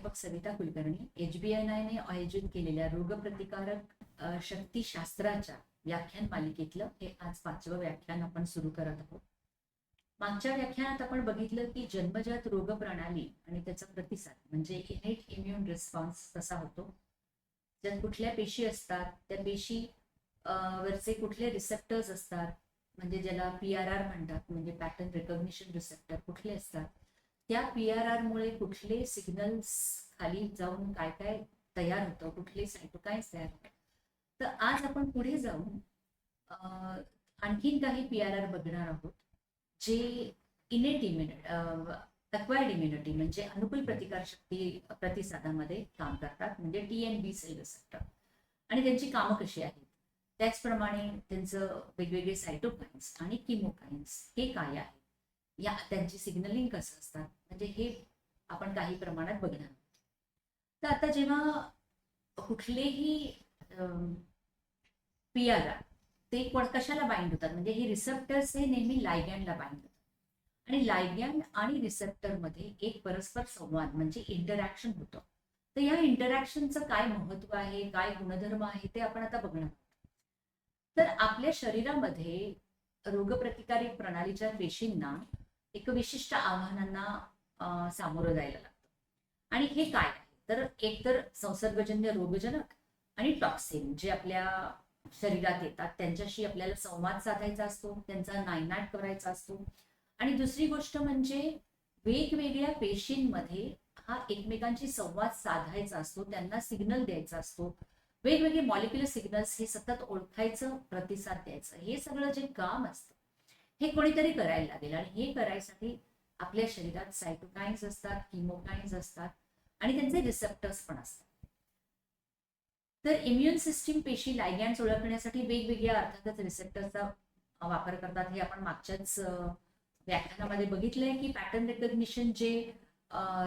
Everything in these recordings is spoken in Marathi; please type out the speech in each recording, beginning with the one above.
प्राध्यापक सविता कुलकर्णी HBNI आयोजित केलेल्या रोगप्रतिकारक शक्तिशास्त्राच्या व्याख्यान मालिकेतलं हे आज 5वं व्याख्यान आपण सुरू करत आहोत. मागच्या व्याख्यानात आपण बघितलं की जन्मजात रोग प्रणाली आणि त्याचा प्रतिसाद म्हणजे इनेट इम्युन रिस्पॉन्स कसा होतो, ज्यात कुठल्या पेशी असतात, त्या पेशी वरचे कुठले रिसेप्टर्स असतात, म्हणजे ज्याला PRR म्हणतात, म्हणजे पॅटर्न रिकॉग्निशन रिसेप्टर कुठले असतात, त्या PRR मुळे कुठले सिग्नल्स खाली जाऊन काय काय तयार होतं, कुठले सायटोकाइन्स तयार होतात. तर आज आपण पुढे जाऊन आणखीन काही PRR बघणार आहोत, जे इनेट अक्वायर्ड इम्युनिटी म्हणजे अनुकूल प्रतिकारशक्ती प्रतिसादामध्ये काम करतात, म्हणजे T and B cell receptor, आणि त्यांची कामं कशी आहेत, त्याचप्रमाणे त्यांचं वेगवेगळे सायटोकाइन्स आणि किमोकाइन्स हे काय आहे, या त्यांची सिग्नलिंग कसं असतात, म्हणजे हे आपण काही प्रमाणात बघणार आहोत. तर आता जेव्हा कुठलेही PRR ते कशाला बाइंड होतात, म्हणजे हे रिसेप्टर्स हे नेहमी लायगॅन्डला बाइंड होतात, आणि लायगॅन्ड आणि रिसेप्टर मध्ये एक परस्पर संवाद म्हणजे इंटरॅक्शन होतं. तर या इंटरॅक्शनचं काय महत्व आहे, काय गुणधर्म आहे, ते आपण आता बघणार आहोत. तर आपल्या शरीरामध्ये रोगप्रतिकारक प्रणालीच्या पेशींना एक विशिष्ट आव्हानांना सामोरं जायला लागतं, आणि हे काय आहे तर एकतर संसर्गजन्य रोगजनक आणि टॉक्सिन जे आपल्या शरीरात येतात त्यांच्याशी आपल्याला संवाद साधायचा असतो, त्यांचा नायनाट करायचा असतो, आणि दुसरी गोष्ट म्हणजे वेगवेगळ्या पेशींमध्ये हा एकमेकांशी संवाद साधायचा असतो, त्यांना सिग्नल द्यायचा असतो, वेगवेगळे मॉलिक्युलर सिग्नल्स हे सतत ओळखायचं, प्रतिसाद द्यायचं, हे सगळं जे काम असतं हे कोणीतरी करायला लागेल, आणि हे करायसाठी आपल्या शरीरात सायटोकाइन्स असतात, किमोकाइन्स असतात, आणि त्यांचे रिसेप्टर्स पण असतात. तर इम्युन सिस्टीम पेशी लायगॅन्ड्स ओळखण्यासाठी वेगवेगळ्या अर्थातच रिसेप्टर्सचा वापर करतात. हे आपण मागच्याच व्याख्यानामध्ये बघितलंय की पॅटर्न रिकॉग्निशन जे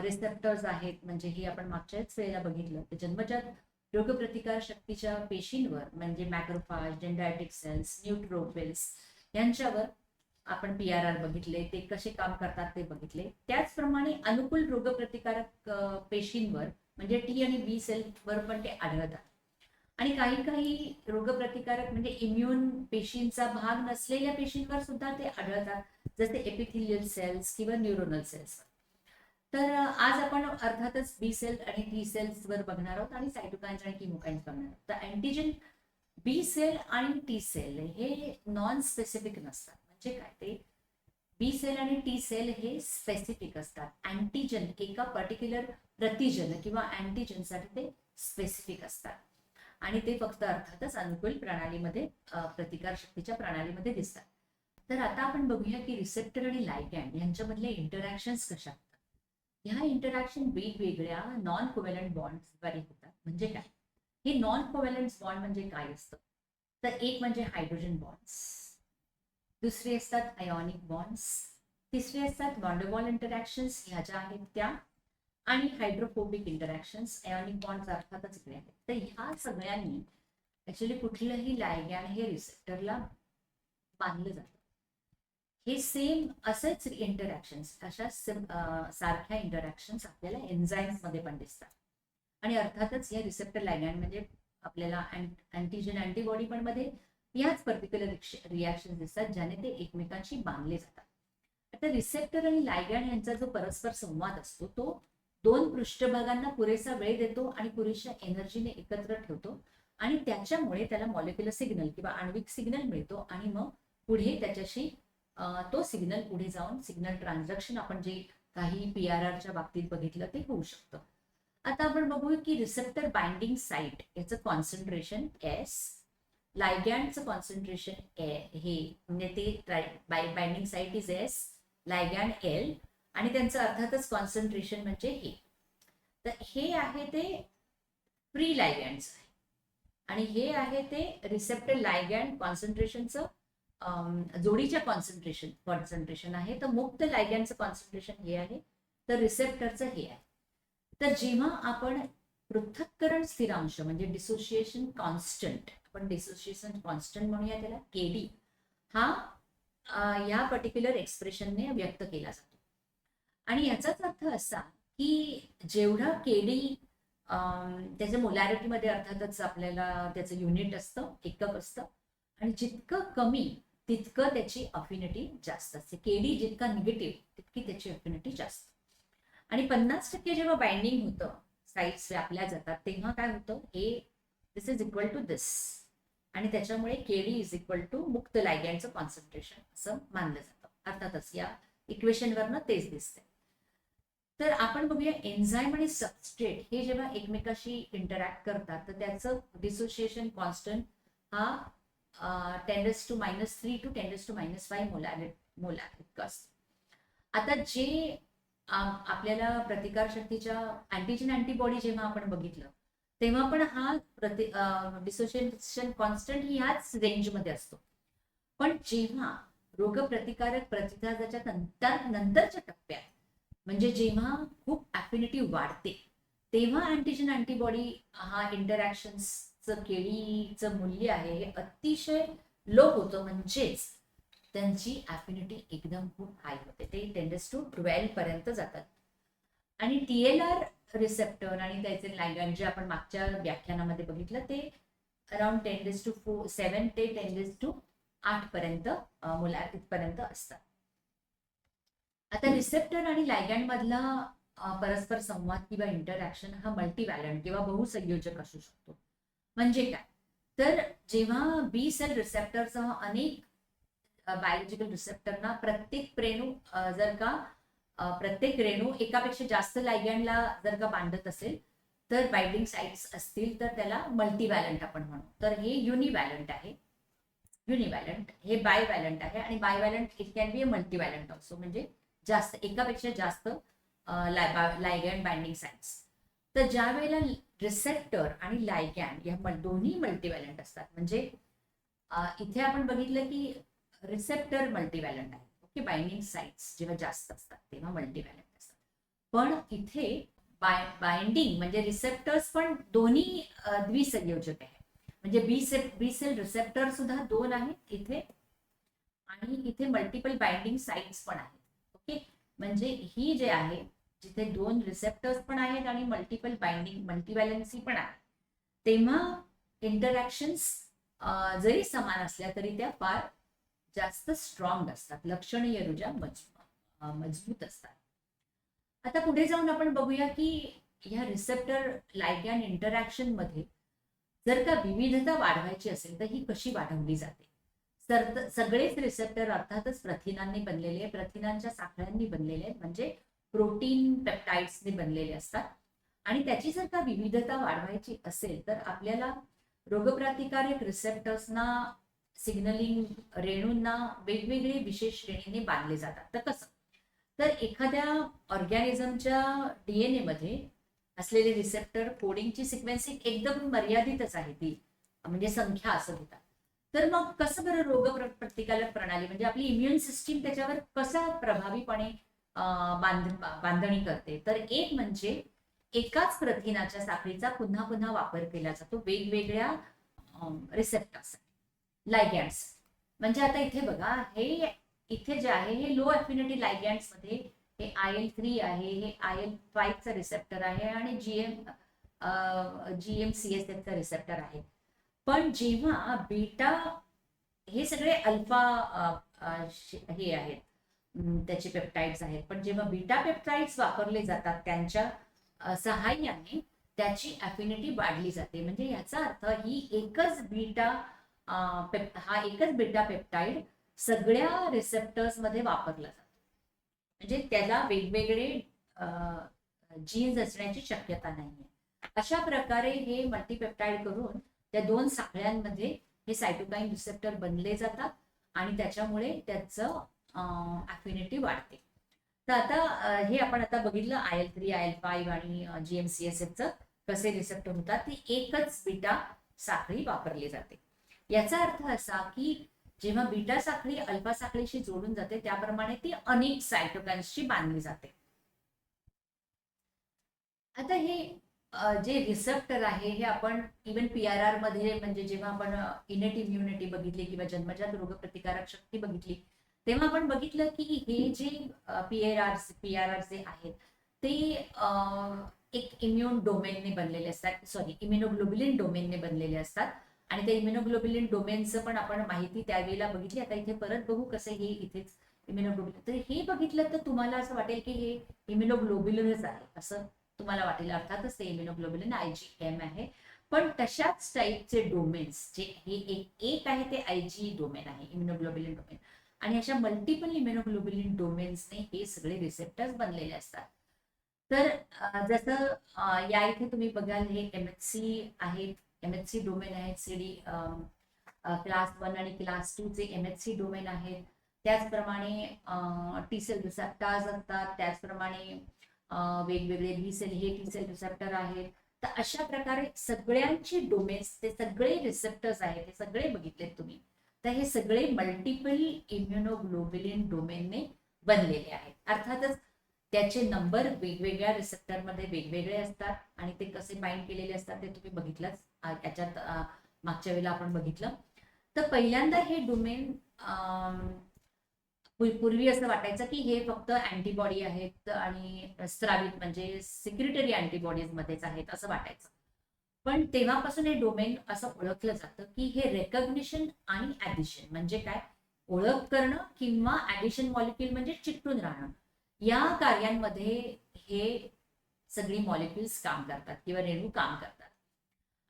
रिसेप्टर्स आहेत, म्हणजे हे आपण मागच्याच वेळेला बघितलं की जन्मजात रोगप्रतिकार शक्तीच्या पेशींवर म्हणजे मॅक्रोफाज, डेंड्रायटिक सेल्स, न्यूट्रोफिल्स यांच्यावर आपण PRR बघितले, ते कसे काम करतात ते बघितले. त्याचप्रमाणे अनुकूल रोगप्रतिकारक पेशींवर म्हणजे T आणि B सेलवर पण ते आढळतात, आणि काही काही रोगप्रतिकारक म्हणजे इम्युन पेशींचा भाग नसलेल्या पेशींवर सुद्धा ते आढळतात, जसे एपिथिलियल सेल्स किंवा न्यूरोनल सेल्स. तर आज आपण अर्थातच B सेल आणि T सेल्स वर बघणार आहोत, आणि सायटोकाइन्स आणि किमोकाइन्स बघणार आहोत. तर अँटीजन B सेल आणि T सेल हे नॉन स्पेसिफिक नसतात. म्हणजे काय, ते B सेल आणि T सेल हे स्पेसिफिक असतात. अँटीजन एका पर्टिक्युलर प्रतिजन किंवा अँटीजनसाठी ते स्पेसिफिक असतात, आणि ते फक्त अर्थातच अनुकूल प्रणालीमध्ये प्रतिकार शक्तीच्या प्रणालीमध्ये दिसतात. तर आता आपण बघूया की रिसेप्टर आणि लायगॅन्ड यांच्यामधले इंटरॅक्शन्स कशा होतात. ह्या इंटरॅक्शन वेगवेगळ्या नॉन कोव्हॅलंट बॉन्ड्सद्वारे होतात. म्हणजे काय, हे नॉन कोव्हॅलंट बॉन्ड म्हणजे काय असतं, तर एक म्हणजे हायड्रोजन बॉन्ड्स, दुसरे असतात आयोनिक बॉन्ड्स, तिसरे असतात वॉन्डरवॉल इंटरॅक्शन्स ह्या ज्या आहेत त्या, आणि हायड्रोफोबिक इंटरॅक्शन्स. आयोनिक बॉन्ड्स अर्थातच इकडे आहेत. तर ह्या सगळ्यांनी ऍक्च्युअली कुठलंही लायगॅन्ड हे रिसेप्टरला बांधलं जातं. हे सेम असेच इंटरॅक्शन्स, अशा सारख्या इंटरॅक्शन्स आपल्याला एन्झाईम्स मध्ये पण दिसतात, आणि अर्थातच या रिसेप्टर लायगॅन्ड म्हणजे आपल्याला अँटीजन अँटीबॉडी पण मध्ये याच पर्टिक्युलर रिॲक्शन दिसतात, ज्याने ते एकमेकांशी बांधले जातात. आता रिसेप्टर आणि लायगॅन्ड यांचा जो परस्पर संवाद असतो तो दोन पृष्ठभागांना पुरेसा वेळ देतो आणि पुरेशा एनर्जीने एकत्र ठेवतो, आणि त्याच्यामुळे त्याला मॉलिक्युलर सिग्नल किंवा आण्विक सिग्नल मिळतो, आणि मग पुढे त्याच्याशी तो सिग्नल पुढे जाऊन सिग्नल ट्रान्झॅक्शन आपण जे काही PRRच्या बाबतीत बघितलं ते होऊ शकतं. आता आपण बघूया की रिसेप्टर बाइंडिंग साईट याचं कॉन्सन्ट्रेशन S, लायगॅन्डचं कॉन्सन्ट्रेशन हे म्हणजे ते binding site is S, लायगॅन्ड L, आणि त्यांचं अर्थातच कॉन्सन्ट्रेशन म्हणजे हे. तर हे आहे ते फ्री लायगॅन्ड्स आहे, आणि हे आहे ते रिसेप्टर लायगॅन्ड कॉन्सन्ट्रेशनचं जोडीच्या कॉन्सन्ट्रेशन आहे. तर मुक्त लायगॅन्डचं कॉन्सन्ट्रेशन हे आहे, तर रिसेप्टरचं हे आहे. तर जेव्हा आपण पृथक्करण स्थिरांश म्हणजे डिसोसिएशन कॉन्स्टंट, आपण डिसोसिएशन कॉन्स्टंट म्हणूया त्याला KD, हा या पर्टिक्युलर एक्सप्रेशनने व्यक्त केला जातो, आणि याचाच अर्थ असा की जेवढा केडी त्याच्या मोलॅरिटीमध्ये अर्थातच आपल्याला त्याचं युनिट असतं, एकक असतं, आणि जितकं कमी तितकं त्याची अफिनिटी जास्त असते. केडी जितका निगेटिव्ह तितकी त्याची अफिनिटी जास्त. आणि 50% जेव्हा बाइंडिंग होतं, साईड्स व्यापल्या जातात, तेव्हा काय होतं, हे दिस इज इक्वल टू दिस, आणि त्याच्यामुळे केडी इज इक्वल टू मुक्त लायगॅंडचं कॉन्सन्ट्रेशन असं मानलं जातं. अर्थातच या इक्वेशनवरनं तेच दिसते. तर आपण बघूया एन्झाईम आणि सबस्ट्रेट हे जेव्हा एकमेकाशी इंटरॅक्ट करतात तर त्याचं डिसोसिएशन कॉन्स्टंट हा 10⁻³ to 10⁻⁵ मोलार इतकं असतं. आता जे आपल्याला प्रतिकारशक्तीच्या अँटीजन अँटीबॉडी जेव्हा आपण बघितलं तेव्हा पण हा डिसोसिएशन कॉन्स्टंट ह्याच रेंजमध्ये असतो. पण जेव्हा रोगप्रतिकारक प्रतिसादाच्या नंतरच्या टप्प्यात, म्हणजे जेव्हा खूप अफिनिटी वाढते, तेव्हा अँटीजन अँटीबॉडी हा इंटरॅक्शनचं केळीचं मूल्य आहे हे अतिशय लो होतं, म्हणजेच त्यांची अफिनिटी एकदम खूप हाय होते, ते 10⁻12 पर्यंत जातात. आणि TLR रिसेप्टर आणि त्याचे लायगॅंड जे आपण मागच्या व्याख्यानामध्ये बघितलं ते अराउंड 10⁻7 ते 10⁻8 पर्यंत मोलार इथपर्यंत असतात. आता रिसेप्टर आणि लायगॅंड मधला परस्पर संवाद किंवा इंटरॅक्शन हा मल्टीव्हॅलंट किंवा बहुसंयोजक असू शकतो. म्हणजे काय, तर जेव्हा बी सेल रिसेप्टरसह अनेक बायोलॉजिकल रिसेप्टरना प्रत्येक रेणू एकापेक्षा जास्त लायगॅंडला जर का बांधत असेल तर बाइंडिंग साइट्स असतील तर त्याला मल्टीव्हॅलंट आपण म्हणू. तर हे युनिव्हॅलंट आहे, हे बायव्हॅलंट आहे, आणि bivalent it can be a multivalent also, म्हणजे जास्त एकापेक्षा जास्त लायगॅंड बाइंडिंग साइट्स. तर ज्या वेळेला रिसेप्टर आणि लायगॅंड या दोन्ही मल्टीव्हॅलंट असतात, म्हणजे इथे आपण बघितलं की रिसेप्टर मल्टीव्हॅलंट आहे, ओके, बाइंडिंग साइट्स जेव्हा जास्त असतात तेव्हा मल्टीव्हॅलंट असतात. पण इथे बाइंडिंग म्हणजे रिसेप्टर्स पण दोन्ही द्विसंयोजक आहे, म्हणजे बी सेल रिसेप्टर सुद्धा 2 आहेत इथे, आणि इथे मल्टिपल बाइंडिंग साइट्स पण आहेत. ओके, म्हणजे ही जे आहे जिथे 2 रिसेप्टर्स पण आहेत आणि मल्टिपल बाइंडिंग मल्टीव्हॅलन्सी पण आहे, तेव्हा इंटरॅक्शन्स जरी समान असल्या तरी त्या फार जास्त स्ट्रॉंग असतात, लक्षणीय रुजा मजबूत असतात. आता पुढे जाऊन आपण बघूया की ह्या रिसेप्टर लायगॅंड इंटरॅक्शन मध्ये जर का विविधता वाढवायची असेल तर ही कशी वाढवली जाते. सगळेच रिसेप्टर अर्थातच प्रथिनांनी बनलेले, प्रथिनांच्या साखळ्यांनी बनलेले आहेत, म्हणजे प्रोटीन पेप्टाइड्सने बनलेले असतात. आणि त्याची जर का विविधता वाढवायची असेल तर आपल्याला रोगप्रतिकारक रिसेप्टर्सना, सिग्नलिंग रेणूंना वेगवेगळे विशेष श्रेणीने बांधले जातात. तर कसं, तर एखाद्या ऑर्गॅनिझमच्या DNA मध्ये असलेले रिसेप्टर कोडिंगची सिक्वेन्सिंग एकदम मर्यादितच आहे, ती म्हणजे संख्या असं घेतात. तर मग कसं बरं रोग प्रतिकारक प्रणाली म्हणजे आपली इम्युन सिस्टीम त्याच्यावर कसा प्रभावीपणे बांधणी करते, तर एक म्हणजे एकाच प्रथिनाच्या साखळीचा पुन्हा पुन्हा वापर केला जातो वेगवेगळ्या रिसेप्टर्स लायगॅंड्स. म्हणजे आता इथे बघा, हे इथे जे आहे हे लो अफिनिटी लायगॅंड्स मध्ये हे IL-3 आहे, हे IL-5 चा रिसेप्टर आहे, आणि GM-CSF चा रिसेप्टर आहे. पण जेव्हा बीटा, हे सगळे अल्फा हे आहेत त्याचे पेप्टाइड्स आहेत, पण जेव्हा बीटा पेप्टाइड्स वापरले जातात त्यांच्या सहाय्याने त्याची अफिनिटी वाढली जाते. म्हणजे याचा अर्थ ही एकच बीटा पेप्टाइड सगळ्या रिसेप्टर्स मध्ये वापरला जातो, म्हणजे त्याला वेगवेगळे जीन्स असण्याची शक्यता नाहीये. अशा प्रकारे हे मल्टीपेप्टाइड करून त्या 2 साखळ्यांमध्ये हे सायटोकाईन रिसेप्टर बनले जातात आणि त्याच्यामुळे त्याचं अफिनिटी वाढते. तर आता हे आपण आता बघितलं IL-3, IL-5 आणि GM-CSF कसे रिसेप्टर होतात, ती एकच बीटा साखळी वापरली जाते. याचा अर्थ असा की जेव्हा बीटा साखळी अल्फा साखळीशी जोडून जाते त्याप्रमाणे ती अनेक सायटोकाइन्सशी बांधली जाते. आता हे जे रिसेप्टर आहे हे आपण इव्हन PRR मध्ये, म्हणजे जेव्हा आपण इनेट इम्युनिटी बघितली किंवा जन्मजात रोगप्रतिकारक शक्ती बघितली तेव्हा आपण बघितलं की हे जे PRR जे आहेत ते एक इम्युन डोमेनने बनलेले असतात, सॉरी इम्युनोग्लोबुलिन डोमेनने बनलेले असतात. आणि त्या इम्युनोग्लोबुलिन डोमेनचं पण आपण माहिती त्यावेळेला बघितली. आता इथे परत बघू कसं हे इथेच इम्युनोग्लोबुलिन. तर हे बघितलं तर तुम्हाला असं वाटेल की हे इम्युनोग्लोबुलिनच आहे असं तुम्हाला वाटेल. अर्थातच ते इम्युनोग्लोबुलिन IgM आहे. पण तशाच टाईपचे डोमेन्स जे हे एक आहे ते IG डोमेन आहे, इम्युनोग्लोबुलिन डोमेन. आणि अशा मल्टिपल इम्युनोग्लोबुलिन डोमेन्सने हे सगळे रिसेप्टर्स बनलेले असतात. तर जसं या इथे तुम्ही बघाल हे MHC आहेत, MHC डोमेन आहेत. CD क्लास 1 आणि क्लास 2 चे MHC डोमेन आहेत. त्याचप्रमाणे टी सेल रिसेप्टर्स असतात. त्याचप्रमाणे वेगवेगळे बी सेल, हे टी सेल रिसेप्टर आहेत. तर अशा प्रकारे सगळ्यांचे डोमेन्स, ते सगळे रिसेप्टर्स आहेत, ते सगळे बघितलेत तुम्ही. तर हे सगळे मल्टिपल इम्युनोग्लोबुलिन डोमेनने बनलेले आहेत. अर्थातच त्याचे नंबर वेगवेगळ्या रिसेप्टरमध्ये वेगवेगळे असतात आणि ते कसे बाइंड केलेले असतात ते तुम्ही बघितलंच. याच्यात मागच्या वेळेला आपण बघितलं. तर पहिल्यांदा हे डोमेन पूर्वी असं वाटायचं की हे फक्त अँटीबॉडी आहेत आणि स्रावित म्हणजे सिक्रिटरी अँटीबॉडीज मध्येच आहेत असं वाटायचं. पण तेव्हापासून हे डोमेन असं ओळखलं जातं की हे रेकग्निशन आणि ऍडिशन म्हणजे काय, ओळख करणं किंवा ऍडिशन मॉलिक्यूल म्हणजे चिकटून राहणं, या कार्यांमध्ये हे सगळी मॉलिक्युल्स काम करतात किंवा रेणू काम करतात.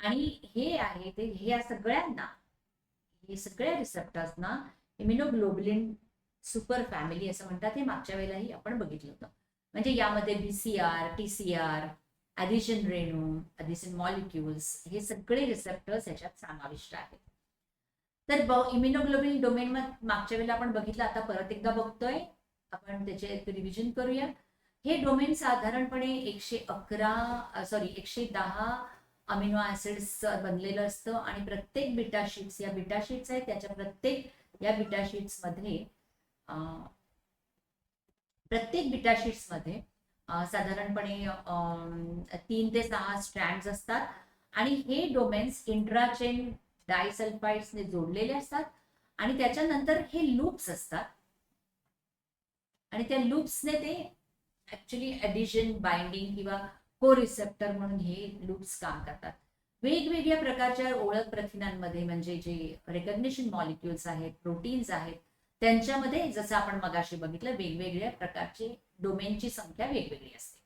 आणि हे आहे ते ह्या सगळ्यांना, हे सगळ्या रिसेप्टर्सना इम्युनोग्लोबुलिन सुपर फॅमिली असं म्हणतात. हे मागच्या वेळेलाही आपण बघितलं होतं. म्हणजे यामध्ये BCR, TCR, ऍडिशन रेणू, ऍडिशन मॉलिक्युल्स हे सगळे रिसेप्टर्स याच्यात समाविष्ट आहेत. तर इम्युनोग्लोबुलिन डोमेन मागच्या वेळेला आपण बघितलं, आता परत एकदा बघतोय आपण, त्याचे रिव्हिजन करूया. हे डोमेन साधारणपणे 110 अमिनो ऍसिड्स बनलेलं असतं आणि प्रत्येक बीटा शीट्स, या बीटा शीट्स आहेत त्याच्या या बीटा शीट्स मध्ये प्रत्येक बीटा शीट्स मध्ये साधारणपणे 3 ते 6 स्ट्रँड्स असतात आणि हे डोमेन्स इंट्राचेन डायसल्फाइड्सने जोडलेले असतात आणि त्याच्यानंतर हे लूप्स असतात आणि त्या लूप्सने ते ऍक्च्युली ऍडिशन, बाइंडिंग किंवा को रिसेप्टर म्हणून हे लूप्स काम करतात. वेगवेगळ्या प्रकारच्या ओळख प्रथिनांमध्ये म्हणजे जे रेकग्निशन मॉलिक्युल्स आहेत, प्रोटीन्स आहेत, त्यांच्यामध्ये जसं आपण मगाशी बघितलं वेगवेगळ्या प्रकारचे डोमेनची संख्या वेगवेगळी असते.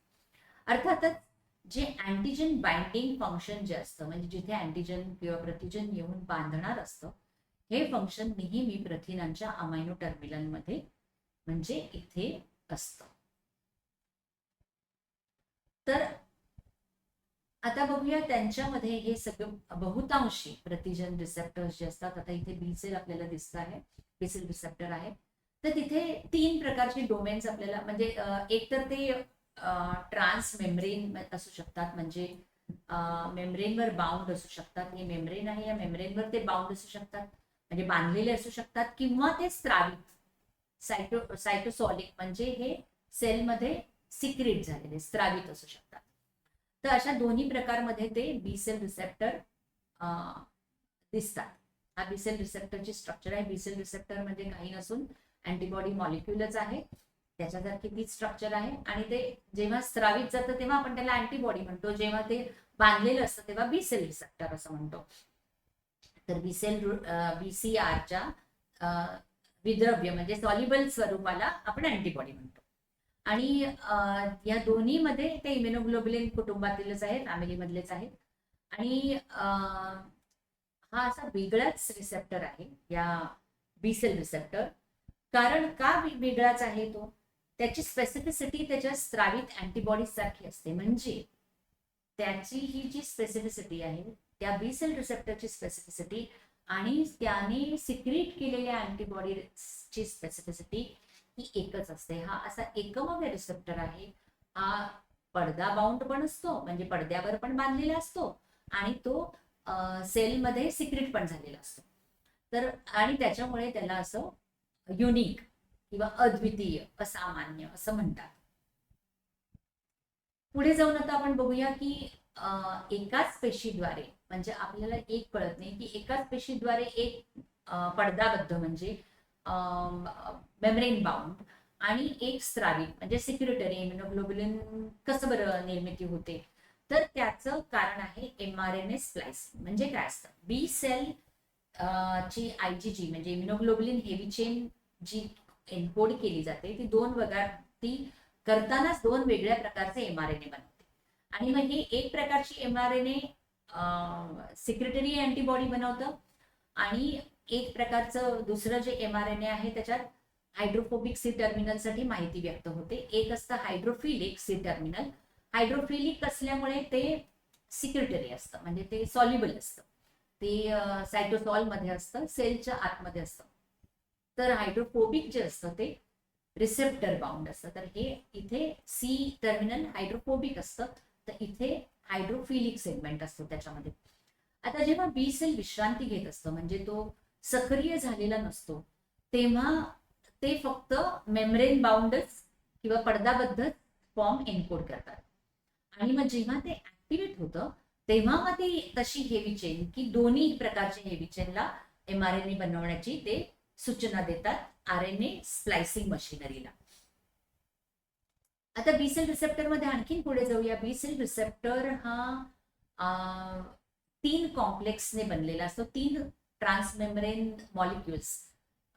अर्थातच जे अँटीजन बाइंडिंग फंक्शन जे असतं म्हणजे जिथे अँटीजन किंवा प्रतिजन येऊन बांधणार असतं, हे फंक्शन नेहमी प्रथिनांच्या अमायनो टर्मिनल मध्ये म्हणजे इथे असतं. तर आता बघूया त्यांच्यामध्ये हे सगळं बहुतांशी प्रतिजन रिसेप्टर्स जे असतात. आता इथे बी सेल आपल्याला दिसत आहे, बी सेल रिसेप्टर आहे. तर तिथे 3 प्रकारचे डोमेन्स आपल्याला म्हणजे एक तर ते ट्रान्स मेम्ब्रेन असू शकतात, म्हणजे मेम्ब्रेनवर बाउंड असू शकतात. हे मेम्ब्रेन आहे, या मेम्ब्रेनवर ते बाउंड असू शकतात म्हणजे बांधलेले असू शकतात, किंवा ते स्त्रावित सायटोसॉलिक म्हणजे हे सेलमध्ये सिक्रेट झालेले स्त्रावित असू शकतात. तर अशा दोन्ही प्रकारमध्ये ते बी सेल रिसेप्टर दिसतात. हा बी सेल रिसेप्टरची स्ट्रक्चर आहे. बी सेल रिसेप्टर म्हणजे काही नसून अँटीबॉडी मॉलिक्युलच आहे, त्याच्यासारखी तीच स्ट्रक्चर आहे. आणि ते जेव्हा स्त्रावित जातं तेव्हा आपण त्याला अँटीबॉडी म्हणतो, जेव्हा ते बांधलेलं असतं तेव्हा बी सेल रिसेप्टर असं म्हणतो. तर बी सेल BCRच्या विद्रव्य म्हणजे सॉल्युबल स्वरूपाला आपण अँटीबॉडी म्हणतो. आणि या दोन्हीमध्ये ते इम्युनोग्लोबुलिन कुटुंबातीलच आहेत, फॅमिलीमधलेच आहेत. आणि हा असा वेगळाच रिसेप्टर आहे या बी सेल रिसेप्टर. कारण का वेगळाच आहे तो, त्याची स्पेसिफिसिटी त्याच्या स्त्रावित अँटीबॉडीज सारखी असते. म्हणजे त्याची ही जी स्पेसिफिसिटी आहे त्या बी सेल रिसेप्टरची स्पेसिफिसिटी आणि त्याने सिक्रीट केलेल्या अँटीबॉडीची स्पेसिफिसिटी ही एकच असते. हा असा एकमेव रिसेप्टर आहे. हा पडदा बाउंड पण असतो म्हणजे पडद्यावर पण बांधलेला असतो आणि तो सेलमध्ये सिक्रेट पण झालेला असतो. तर आणि त्याच्यामुळे त्याला असं युनिक किंवा अद्वितीय, असामान्य असं म्हणतात. पुढे जाऊन आता आपण बघूया की एकाच पेशीद्वारे म्हणजे आपल्याला एक कळत नाही की एकाच पेशीद्वारे एक पडदाबद्ध म्हणजे मेम्ब्रेन बाउंड आणि एक स्राविक म्हणजे सिक्रेटरी. इम्युनोग्लोब्युलिन कसं बरं निर्मिती होते, तर त्याचं कारण आहे mRNA स्प्लायसिंग. म्हणजे काय असतं, बी सेल ची आयजीजी म्हणजे इम्युनोग्लोब्युलिन हेवी चेन जी एन्कोड केली जाते, ती करतानाच दोन वेगळ्या प्रकारचे mRNA बनवते. आणि मग हे एक प्रकारची mRNA सिक्रेटरी अँटीबॉडी बनवतं, आणि एक प्रकारचं दुसरं जे mRNA आहे त्याच्यात हायड्रोफोबिक सी टर्मिनल साठी माहिती व्यक्त होते. एक असतं हायड्रोफिलिक सी टर्मिनल. हायड्रोफिलिक असल्यामुळे ते सिक्रेटरी असतं, म्हणजे ते सॉल्युबल असतं, ते सायटोसॉल मध्ये असतं, सेलच्या आतमध्ये असतं. तर हायड्रोफोबिक जे असतं ते रिसेप्टर बाउंड असतं. तर हे इथे सी टर्मिनल हायड्रोफोबिक असतं, तर इथे हायड्रोफिलिक सेगमेंट असतो त्याच्यामध्ये. आता जेव्हा बी सेल विश्रांती घेत असतं, म्हणजे तो सक्रिय झालेला नसतो, तेव्हा ते फक्त मेम्ब्रेन बाउंडच किंवा पडदाबद्ध फॉर्म एन्कोड करतात. आणि मग जेव्हा ते ऍक्टिव्हेट होतं, तेव्हा मग ती तशी हेवी चेन की दोन्ही प्रकारच्या हेवी चेनला mRNA बनवण्याची ते सूचना देतात RNA स्प्लायसिंग मशिनरीला. आता बी सेल रिसेप्टर मध्ये आणखीन पुढे जाऊया. बी सेल रिसेप्टर हा 3 कॉम्प्लेक्सने बनलेला असतो, 3 ट्रान्समेम्ब्रेन मॉलिक्युल्स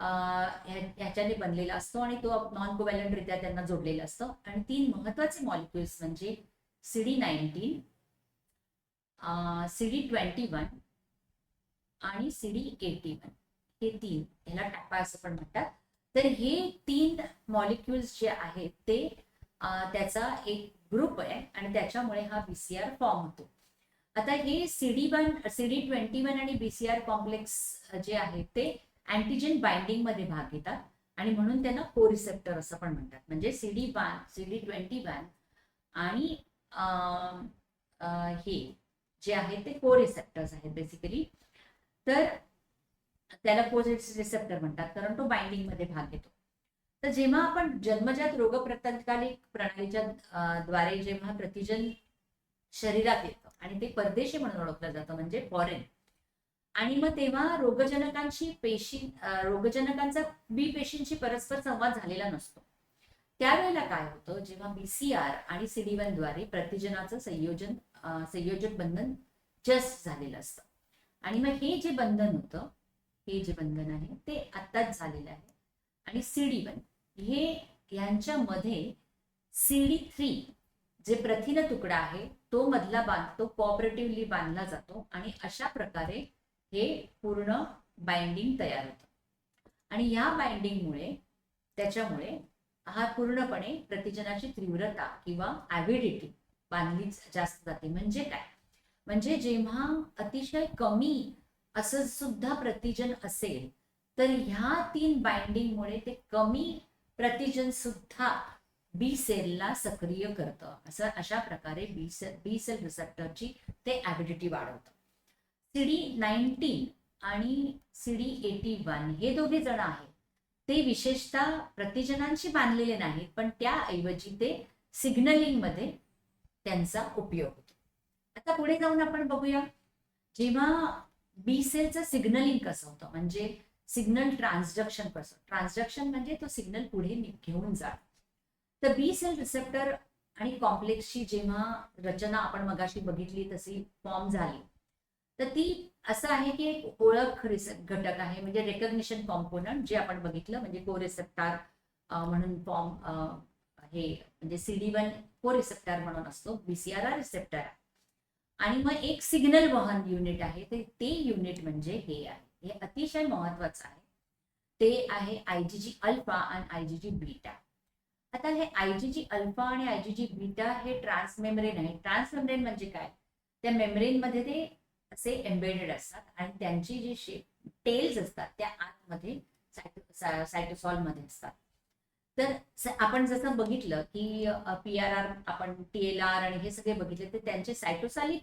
ह्याच्याने बनलेला असतो, आणि तो नॉन कोव्हॅलंट रित्या त्यांना जोडलेला असतो. आणि 3 महत्वाचे मॉलिक्युल्स म्हणजे CD19, CD21 आणि CD81. हे 3, ह्याला टॅपा असं पण म्हणतात. तर हे 3 मॉलिक्युल्स जे आहेत ते त्याचा एक ग्रुप आहे, आणि त्याच्यामुळे हा बीसीआर फॉर्म होतो. आता हे CD21 आणि बीसीआर कॉम्प्लेक्स जे आहे ते अँटीजेन बाइंडिंग मध्ये भाग घेतात, आणि म्हणून त्यांना को रिसेप्टर असं पण म्हणतात. म्हणजे CD21 आणि हे जे आहे ते को रिसेप्टर्स आहेत बेसिकली. तर त्याला को रिसेप्टर म्हणतात, कारण तो बाइंडिंग मध्ये भाग घेतो. तर जेव्हा आपण जन्मजात रोगप्रतिकारक प्रणालीच्या द्वारे जेव्हा प्रतिजन शरीरात येतं, आणि ते परदेशी म्हणून ओळखलं जातं, म्हणजे फॉरेन, आणि मग तेव्हा रोगजनकांचा बी पेशींशी परस्पर संवाद झालेला नसतो. त्यावेळेला काय होतं, जेव्हा बीसीआर आणि CD1 द्वारे प्रतिजनाचं संयोजक बंधन जस्ट झालेलं असतं, आणि मग हे जे बंधन होतं, हे जे बंधन आहे ते आत्ताच झालेलं आहे. आणि CD1 हे यांच्यामध्ये CD3 जे प्रथिन तुकडा आहे तो मधला तो कोऑपरेटिव्हली बांधला जातो, आणि अशा प्रकारे हे पूर्ण बाइंडिंग तयार होतं. आणि या बाइंडिंगमुळे त्याच्यामुळे हा पूर्णपणे प्रतिजनाची तीव्रता किंवा ॲव्हिडिटी बांधली जास्त जाते. म्हणजे काय, म्हणजे जेव्हा अतिशय कमी असं सुद्धा प्रतिजन असेल, तर ह्या 3 बाइंडिंगमुळे ते कमी प्रतिजन सुद्धा बी सेलला सक्रिय करतं. अशा प्रकारे बी सेल रिसेप्टरची ते ॲबिलिटी वाढवतं. CD19 आणि CD81 हे दोघे जण आहेत, ते विशेषतः प्रतिजनांशी बांधलेले नाहीत, पण त्याऐवजी ते सिग्नलिंग मध्ये त्यांचा उपयोग होतो. आता पुढे जाऊन आपण बघूया, जेव्हा बी सेलचं सिग्नलिंग कसं होतं, म्हणजे सिग्नल ट्रान्सडक्शन कसं. ट्रान्सडक्शन म्हणजे तो सिग्नल पुढे घेऊन जा. तर बी सेल रिसेप्टर आणि कॉम्प्लेक्सची जेव्हा रचना आपण मगाशी बघितली तशी फॉर्म झाली, तर ती असं आहे की एक ओळख घटक आहे, म्हणजे रेकग्निशन कॉम्पोनंट जे आपण बघितलं, म्हणजे को रिसेप्टर म्हणून फॉर्म हे म्हणजे CD1 को रिसेप्टर म्हणून असतो, बीसीआर रिसेप्टर. आणि मग एक सिग्नल वहन युनिट आहे, ते युनिट म्हणजे हे आहे, हे अतिशय महत्वाचं आहे. ते आहे आयजीजी अल्फा आणि आयजीजी बीटा. आता हे आयजीजी अल्फा आणि आयजीजी बीटा हे ट्रान्समेम्ब्रेन आहे. ट्रान्समेम्ब्रेन म्हणजे काय, त्या मेम्ब्रेन मध्ये ते असे एम्बेडेड असतात, आणि त्यांची जी टेल्स असतात त्या आतमध्ये सायटोसॉल मध्ये असतात. तर आपण जसं बघितलं की PRR, आपण TLR आणि हे सगळे बघितले, तर त्यांचे सायटोसॉलिक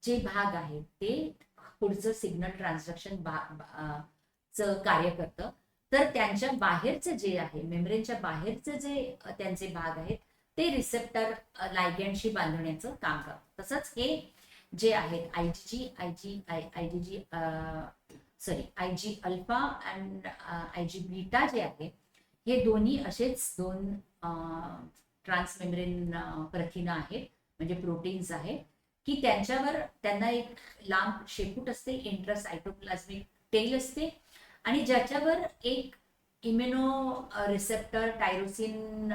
जे भाग आहेत ते पुढचं सिग्नल ट्रान्सडक्शन कार्य करतं. तर त्यांच्या बाहेरचे जे आहे, मेम्ब्रेनच्या बाहेरचे जे त्यांचे भाग आहेत, ते रिसेप्टर लायगँडशी बांधण्याचं काम करतात. तसंच हे जे आहेत IG alpha and IG beta जे आहे, हे दोन्ही असेच दोन ट्रान्समेम्ब्रेन प्रथिनं आहेत, म्हणजे प्रोटीन्स आहेत, की त्यांच्यावर त्यांना एक लांब शेपूट असते, इंट्रासायटोप्लाझ्मिक टेल असते, आणि ज्याच्यावर एक immuno receptor tyrosine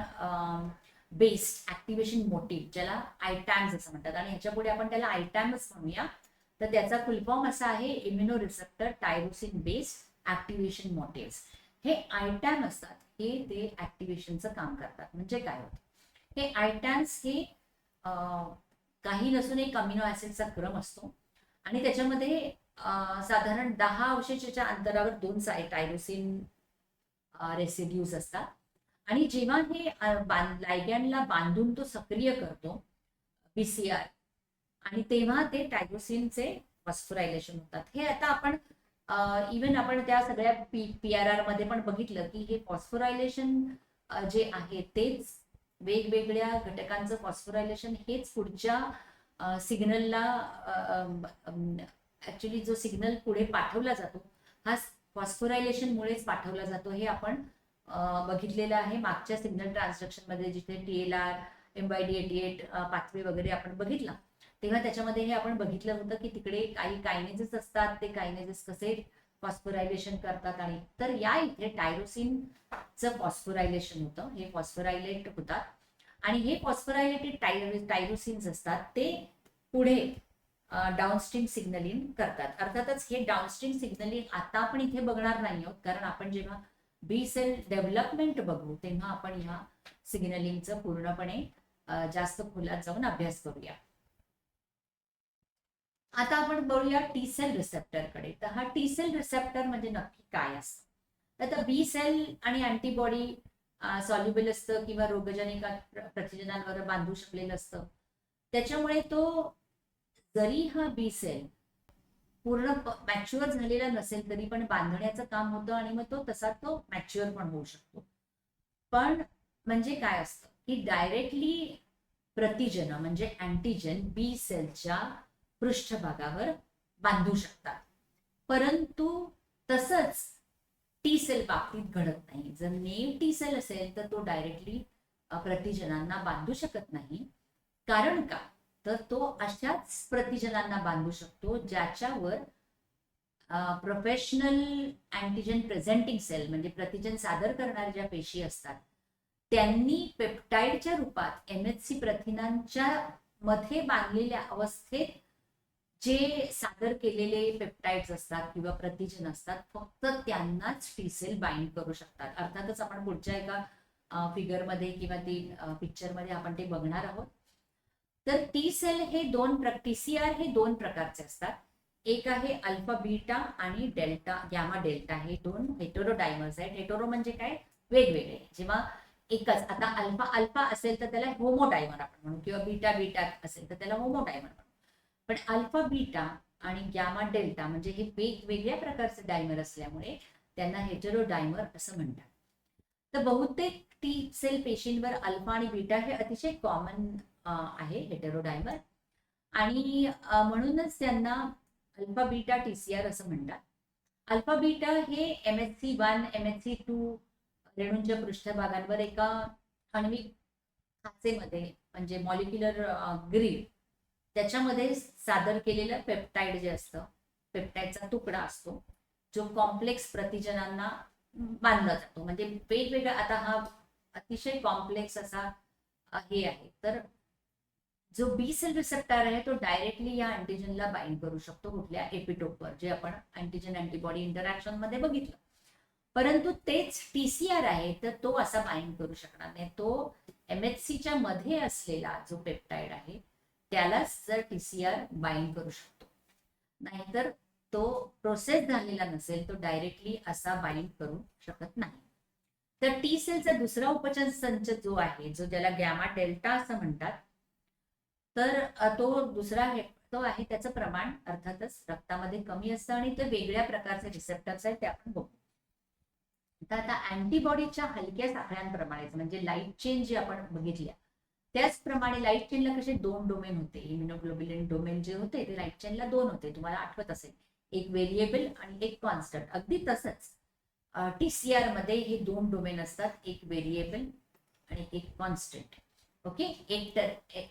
based activation motive, ज्याला आयटॅम्स असं म्हणतात, आणि ह्याच्यापुढे आपण त्याला आयटॅमच म्हणूया. तर त्याचा फुल फॉर्म असा आहे, immuno receptor tyrosine based activation motive. हे आयटॅम असतात, हे ते ऍक्टिव्हेशनचं काम करतात. म्हणजे काय होतं, हे आयटॅम्स हे काही नसून एक अमिनो ऍसिडचा क्रम असतो, आणि त्याच्यामध्ये साधारण 10 अवशेषाच्या अंतरावर 2 टायरोसिन रेसिड्यूज असतात. आणि जेव्हा हे लायगॅंडला बांधून तो सक्रिय करतो बीसीआर, आणि तेव्हा ते टायरोसिनचे फॉस्फोरायलेशन होतात. हे आता आपण इव्हन आपण त्या सगळ्या पीआरआर मध्ये पण बघितलं की हे फॉस्फोरायलेशन जे आहे तेच वेगवेगळ्या घटकांचं फॉस्फोरायलेशन हेच पुढच्या सिग्नलला ऍक्च्युली जो सिग्नल पुढे पाठवला जातो हा फॉस्फोरायलेशनमुळेच पाठवला जातो. हे आपण बघितलेलं आहे मागच्या सिग्नल ट्रान्सडक्शन मध्ये, जिथे TLR MYD88 पाथवे वगैरे आपण बघितला, तेव्हा त्याच्यामध्ये हे आपण बघितलं होतं की तिकडे काही कायनेजेस असतात, ते कायनेजेस कसे फॉस्फोरायलेशन करतात. आणि तर या इथे टायरोसिनचं फॉस्फोरायलेशन होतं, हे फॉस्फोरायलेट होतात, आणि हे फॉस्फोरायलेटेड टायरोसिन्स असतात ते पुढे डाऊनस्ट्रीम सिग्नलिंग करतात. अर्थातच हे डाऊनस्ट्रीम सिग्नलिंग आता आपण इथे बघणार नाही आहोत, कारण आपण जेव्हा बी सेल डेव्हलपमेंट बघू तेव्हा आपण ह्या सिग्नलिंगचं पूर्णपणे जास्त खोलात जाऊन अभ्यास करूया. आता आपण बोलूया टी सेल रिसेप्टरकडे. तर हा टी सेल रिसेप्टर म्हणजे नक्की काय असतं. आता बी सेल आणि अँटीबॉडी सॉल्युबल असतं किंवा रोगजनक प्रतिजनांवर बांधू शकलेलं असतं. त्याच्यामुळे तो जरी हा बी सेल पूर्ण मॅच्युअर झालेला नसेल तरी पण बांधण्याचं काम होतं, आणि मग तो तसा तो मॅच्युअर पण होऊ शकतो. पण म्हणजे काय असतं की डायरेक्टली प्रतिजन म्हणजे अँटीजन बी सेलच्या पृष्ठभागावर बांधू शकतात, परंतु तसंच टी सेल बाबतीत घडत नाही. जर नेम टी सेल असेल तर तो डायरेक्टली प्रतिजनांना बांधू शकत नाही. कारण का, तर तो अशाच प्रतिजनांना बांधू शकतो ज्याच्यावर प्रोफेशनल अँटीजन प्रेझेंटिंग सेल म्हणजे प्रतिजन सादर करणाऱ्या ज्या पेशी असतात त्यांनी पेप्टाइडच्या रूपात MHC प्रथिनांच्या मध्ये बांधलेल्या अवस्थेत जे सादर केलेले पेप्टाइड्स असतात किंवा प्रतिजन असतात फक्त त्यांनाच टी सेल बाइंड करू शकतात. अर्थातच आपण पुढच्या एका फिगरमध्ये किंवा ती पिक्चरमध्ये आपण ते बघणार आहोत. तर टी सेल हे TCR हे दोन प्रकारचे असतात. एक आहे अल्फा बीटा आणि डेल्टा गॅमा डेल्टा, हे दोन हेटेरोडायमर्स आहेत. हेटेरो म्हणजे काय, वेगवेगळे. जेव्हा एकच, आता अल्फा अल्फा असेल तर त्याला होमोडायमर आपण म्हणू, किंवा बीटा बीटा असेल तर त्याला होमोडायमर म्हणू. पण अल्फा बीटा आणि गॅमा डेल्टा म्हणजे हे वेगवेगळ्या प्रकारचे डायमर असल्यामुळे त्यांना हेटेरोडायमर असं म्हणतात. तर बहुतेक टी सेल पेशींवर अल्फा आणि बीटा हे अतिशय कॉमन आहे हेटेरोडायमर, आणि म्हणूनच त्यांना अल्फा बीटा TCR असं म्हणतात. अल्फा बीटा हे MHC1 MHC2 रेणूंच्या पृष्ठभागांवर एका आण्विक खाचेमध्ये म्हणजे मॉलिक्युलर ग्रिड त्याच्यामध्ये सादर केलेलं पेप्टाइड जे असतं, पेप्टाइडचा तुकडा असतो जो कॉम्प्लेक्स प्रतिजनांना बांधला जातो. म्हणजे वेगवेगळा, आता हा अतिशय कॉम्प्लेक्स असा हे आहे. तर जो बी सेल रिसेप्टर आहे तो डायरेक्टली या अँटीजनला बाइंड करू शकतो कुठल्या एपिटोपवर, जे आपण अँटीजन अँटीबॉडी इंटरॅक्शन मध्ये बघितलं. परंतु तेच TCR आहे तर तो असा बाइंड करू शकणार नाही. तो MHCच्या मध्ये असलेला जो पेप्टाइड आहे त्यालाच जर TCR बाइंड करू शकतो, नाहीतर तो प्रोसेस झालेला नसेल तो डायरेक्टली असा बाइंड करू शकत नाही. तर टी सेलचा दुसरा उपसंच जो आहे, जो ज्याला गॅमा डेल्टा असं म्हणतात, तर तो दुसरा तो आहे त्याचं प्रमाण अर्थातच रक्तामध्ये कमी असतं, आणि ते वेगळ्या प्रकारचे रिसेप्टर्स आहेत ते आपण बघू. तर आता अँटीबॉडीच्या हलक्या साखळ्यांप्रमाणेच म्हणजे लाईट चेन जी आपण बघितल्या त्याचप्रमाणे लाईट चेनला कसे दोन डोमेन होते, इम्युनोग्लोबुलिन डोमेन जे होते ते लाईट चेनला दोन होते, तुम्हाला आठवत असेल, एक व्हेरिएबल आणि एक कॉन्स्टंट. अगदी तसंच TCR मध्ये हे दोन डोमेन असतात, एक व्हेरिएबल आणि एक कॉन्स्टंट. ओके, एक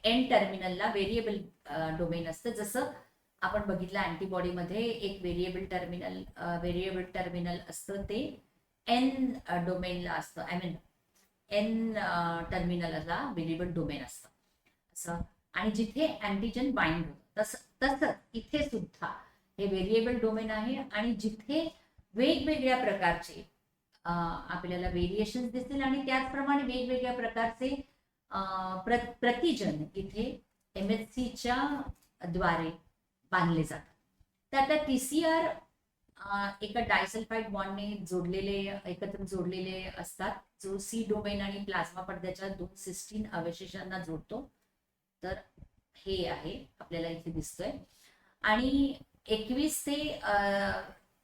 एन टर्मिनलला व्हेरिएबल डोमेन असतं. जसं आपण बघितलं अँटीबॉडीमध्ये एक व्हेरिएबल टर्मिनल असतं, ते एन डोमेनला असतं. आय मीन एन टर्मिनलला व्हेरिएबल डोमेन असतं असं. आणि जिथे अँटीजन बाइंड होतं तसं इथे सुद्धा हे व्हेरिएबल डोमेन आहे, आणि जिथे वेगवेगळ्या प्रकारचे आपल्याला व्हेरिएशन दिसतील आणि त्याचप्रमाणे वेगवेगळ्या प्रकारचे प्रतिजन इथे MHCच्या द्वारे बांधले जातात. तर आता TCR एका डायसल्फाइड बॉन्डने एकत्र जोडलेले असतात, जो C डोमेन आणि प्लाझ्मा पडद्याच्या 2 सिस्टीन अवशेषांना जोडतो. तर हे आहे आपल्याला इथे दिसतोय. आणि 21 ते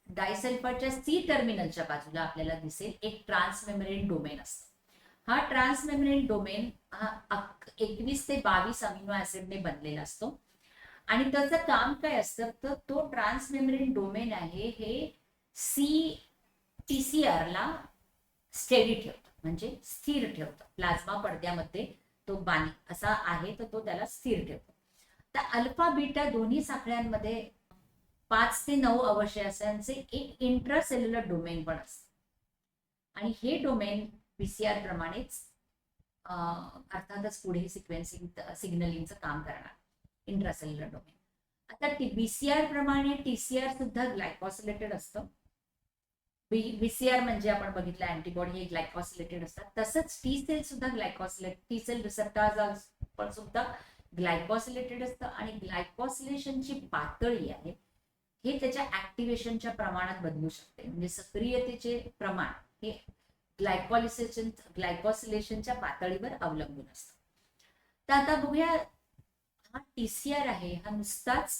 डायसल्फाइडच्या C टर्मिनलच्या बाजूला आपल्याला दिसेल एक ट्रान्समेम्ब्रेन डोमेन असतं. हा ट्रान्समेम्ब्रेन डोमेन हा 21 ते 22 अमिनो ऍसिडने बनलेला असतो. आणि त्याचं काम काय असतं, तर तो ट्रान्समेम्ब्रेन डोमेन आहे हे TCR ला स्टेडी ठेवतं, म्हणजे स्थिर ठेवतं. प्लाझ्मा पडद्यामध्ये तो असा आहे, तर तो त्याला स्थिर ठेवतो. तर अल्फा बीटा दोन्ही साखळ्यांमध्ये 5 ते 9 अवशेषांचे एक इंट्रासेल्युलर डोमेन पण असतं. आणि हे डोमेन PCR प्रमाणेच अर्थातच पुढे सिग्नलिंगचं काम करणार, इंट्रासेल्युलर डोमेन. आता BCR प्रमाणे TCR सुद्धा ग्लायकोसिलेटेड असतं. BCR म्हणजे आपण बघितलं अँटीबॉडी हे ग्लायकोसिलेटेड असतात. तसंच टी सेल सुद्धा टी सेल रिसेप्टर्स पण सुद्धा ग्लायकोसिलेटेड असतं. आणि ग्लायकोसिलेशनची पातळी आहे हे त्याच्या ऍक्टिव्हेशनच्या प्रमाणात बदलू शकते. म्हणजे सक्रियतेचे प्रमाण हे ग्लायकोसिलेशनच्या पातळीवर अवलंबून असतं. तर आता बघूया, हा TCR आहे हा नुसताच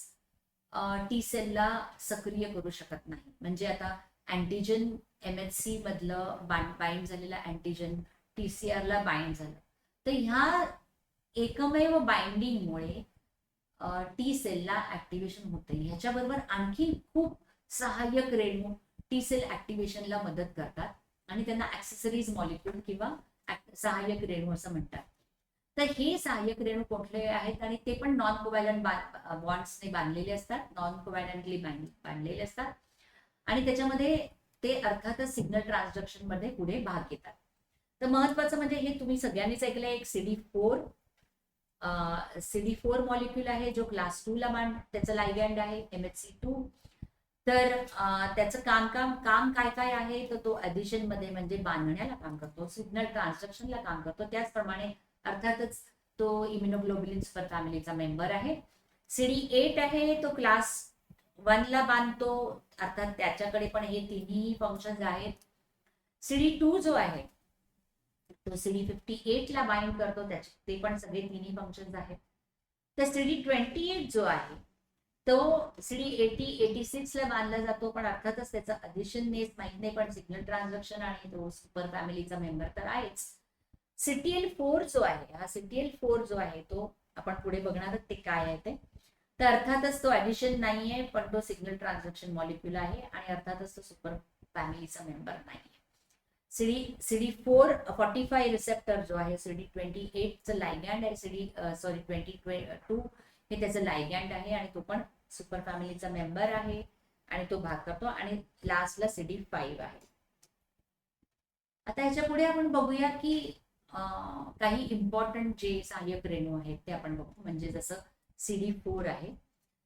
टी सेलला सक्रिय करू शकत नाही. म्हणजे आता अँटीजन MHC मधलं बाइंड झालेलं अँटीजन TCR ला बाइंड झालं, तर ह्या एकमेव बाइंडिंगमुळे टी सेलला ऍक्टिव्हेशन होते. ह्याच्याबरोबर आणखी खूप सहाय्यक रेणू टी सेल ऍक्टिव्हेशनला मदत करतात, आणि त्यांना ऍक्सेसरीज मॉलिक्यूल किंवा सहाय्यक रेणू असं म्हणतात. तर हे सहाय्यक रेणू कुठले आहेत, आणि ते पण नॉन कोव्हॅलंट बॉन्ड्सने बांधलेले असतात, नॉन कोव्हॅलंटली बांधलेले असतात. आणि त्याच्यामध्ये ते अर्थातच सिग्नल ट्रान्सडक्शन मध्ये पुढे भाग घेतात. तर महत्वाचं म्हणजे हे तुम्ही सगळ्यांनीच ऐकलंय, एक CD4 मॉलिक्यूल आहे जो क्लास 2 ला त्याचं लायगँड आहे MHC2. तर त्याचं काम काय काय आहे, तर तो ऍडिशन मध्ये म्हणजे बांधण्याला काम करतो, सिग्नल ट्रान्सडक्शनला काम करतो. त्याचप्रमाणे अर्थातच तो इम्युनोग्लोबुलिन सुपर फॅमिलीचा मेंबर आहे. CD8 आहे तो क्लास 1 ला बांधतो, अर्थात त्याच्याकडे पण हे तिन्ही फंक्शन्स आहेत. CD2 जो आहे तो CD58 ला बाइंड करतो, त्याचे ते पण सगळे तिन्ही फंक्शन्स आहेत. तर CD28 जो आहे तो CD86 ला बांधला जातो, पण अर्थातच त्याचं ऍडिशन माहित नाही, पण सिग्नल ट्रान्सडक्शन आणि तो सुपर फॅमिलीचा मेंबर तर आहेच. CTL4 जो आहे, हा CTL4 जो आहे तो आपण पुढे बघणार ते काय आहे ते. तर अर्थातच तो ऍडिशन नाहीये, पण तो सिग्नल ट्रान्सडक्शन मॉलिक्यूल आहे, आणि अर्थातच तो सुपर फॅमिलीचा मेंबर नाहीये. CD45 रिसेप्टर जो आहे CD28 चं लायगँड आहे, 22 हे त्याचं लायगँड आहे, आणि तो पण सुपर फॅमिलीचा मेंबर आहे, आणि तो भाग करतो. आणि लास्टला CD5 आहे. आता ह्याच्या पुढे आपण बघूया की काही इम्पॉर्टंट जे सहाय्यक रेणू आहेत ते आपण बघू. म्हणजे जसं CD4 आहे,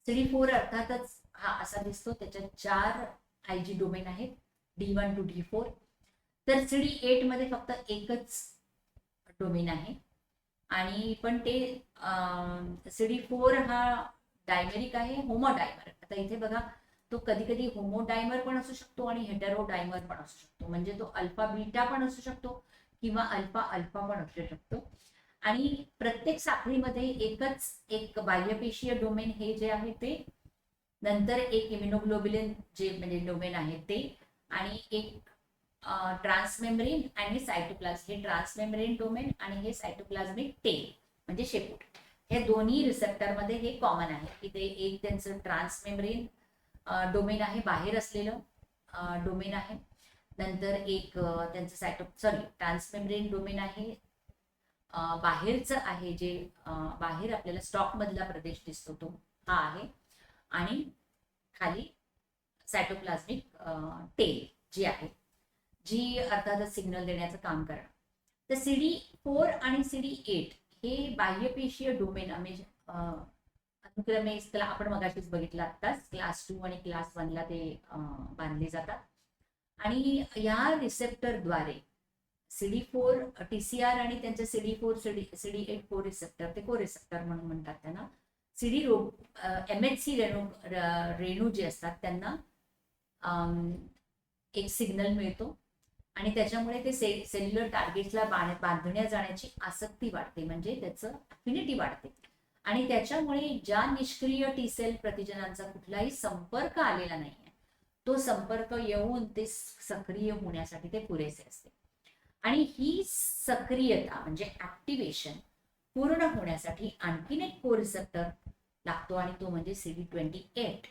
CD4 अर्थातच हा असा दिसतो, त्याच्यात 4 IG डोमेन आहेत, D1 to D4. तर CD8 मध्ये फक्त एकच डोमेन आहे, आणि पण ते CD4 हा डायमेरिक आहे, होमोडायमर. आता इथे बघा, तो कधी कधी होमोडायमर पण असू शकतो आणि हेटेरोडायमर पण असू शकतो. म्हणजे तो अल्फा बीटा पण असू शकतो किंवा अल्फा अल्फा पण असू शकतो. आणि प्रत्येक साखळीमध्ये एक बाह्यपेशीय डोमेन हे जे आहे ते, नंतर एक इम्युनोग्लोबुलिन जे म्हणजे डोमेन आहे ते, आणि एक ट्रान्समेम्ब्रेन आणि सायटोप्लाझम, हे ट्रान्समेम्ब्रेन डोमेन आणि हे सायटोप्लाझमिक टेल म्हणजे शेपूट. हे दोन्ही रिसेप्टर मध्ये हे कॉमन आहे की ते एक त्यांचं ट्रान्समेम्ब्रेन डोमेन आहे, बाहेर असलेलं डोमेन आहे. नंतर एक त्यांचं ट्रान्समेम्ब्रेन डोमेन आहे, बाहेरचं आहे जे बाहेर आपल्याला स्टॉक मधला प्रदेश दिसतो तो हा आहे, आणि खाली सायटोप्लाझ्मिक टेल जी आहे, जी अर्थातच सिग्नल देण्याचं काम करणार. तर CD4 आणि CD8 हे बाह्यपेशीय डोमेन म्हणजे अनुक्रमे त्याला आपण मगाशीच बघितलं आत्ताच, क्लास 2 आणि क्लास 1 ला ते बांधले जातात. आणि या रिसेप्टरद्वारे CD4 TCR आणि त्यांचे CD4 CD8 को रिसेप्टर, ते को रिसेप्टर म्हणून म्हणतात त्यांना, MHC रेणू जे असतात त्यांना एक सिग्नल मिळतो आणि त्याच्यामुळे ते सेल्युलर टार्गेटला बांधण्या जाण्याची आसक्ती वाढते, म्हणजे त्याचं अफिनिटी वाढते. आणि त्याच्यामुळे ज्या निष्क्रिय टी सेल प्रतिजनांचा कुठलाही संपर्क आलेला नाहीये, तो संपर्क येऊन ते सक्रिय होण्यासाठी ते पुरेसे असते. आणि ही सक्रियता म्हणजे ऍक्टिव्हेशन पूर्ण होण्यासाठी आणखीन एक को रिसेप्टर लागतो, आणि तो म्हणजे CD28,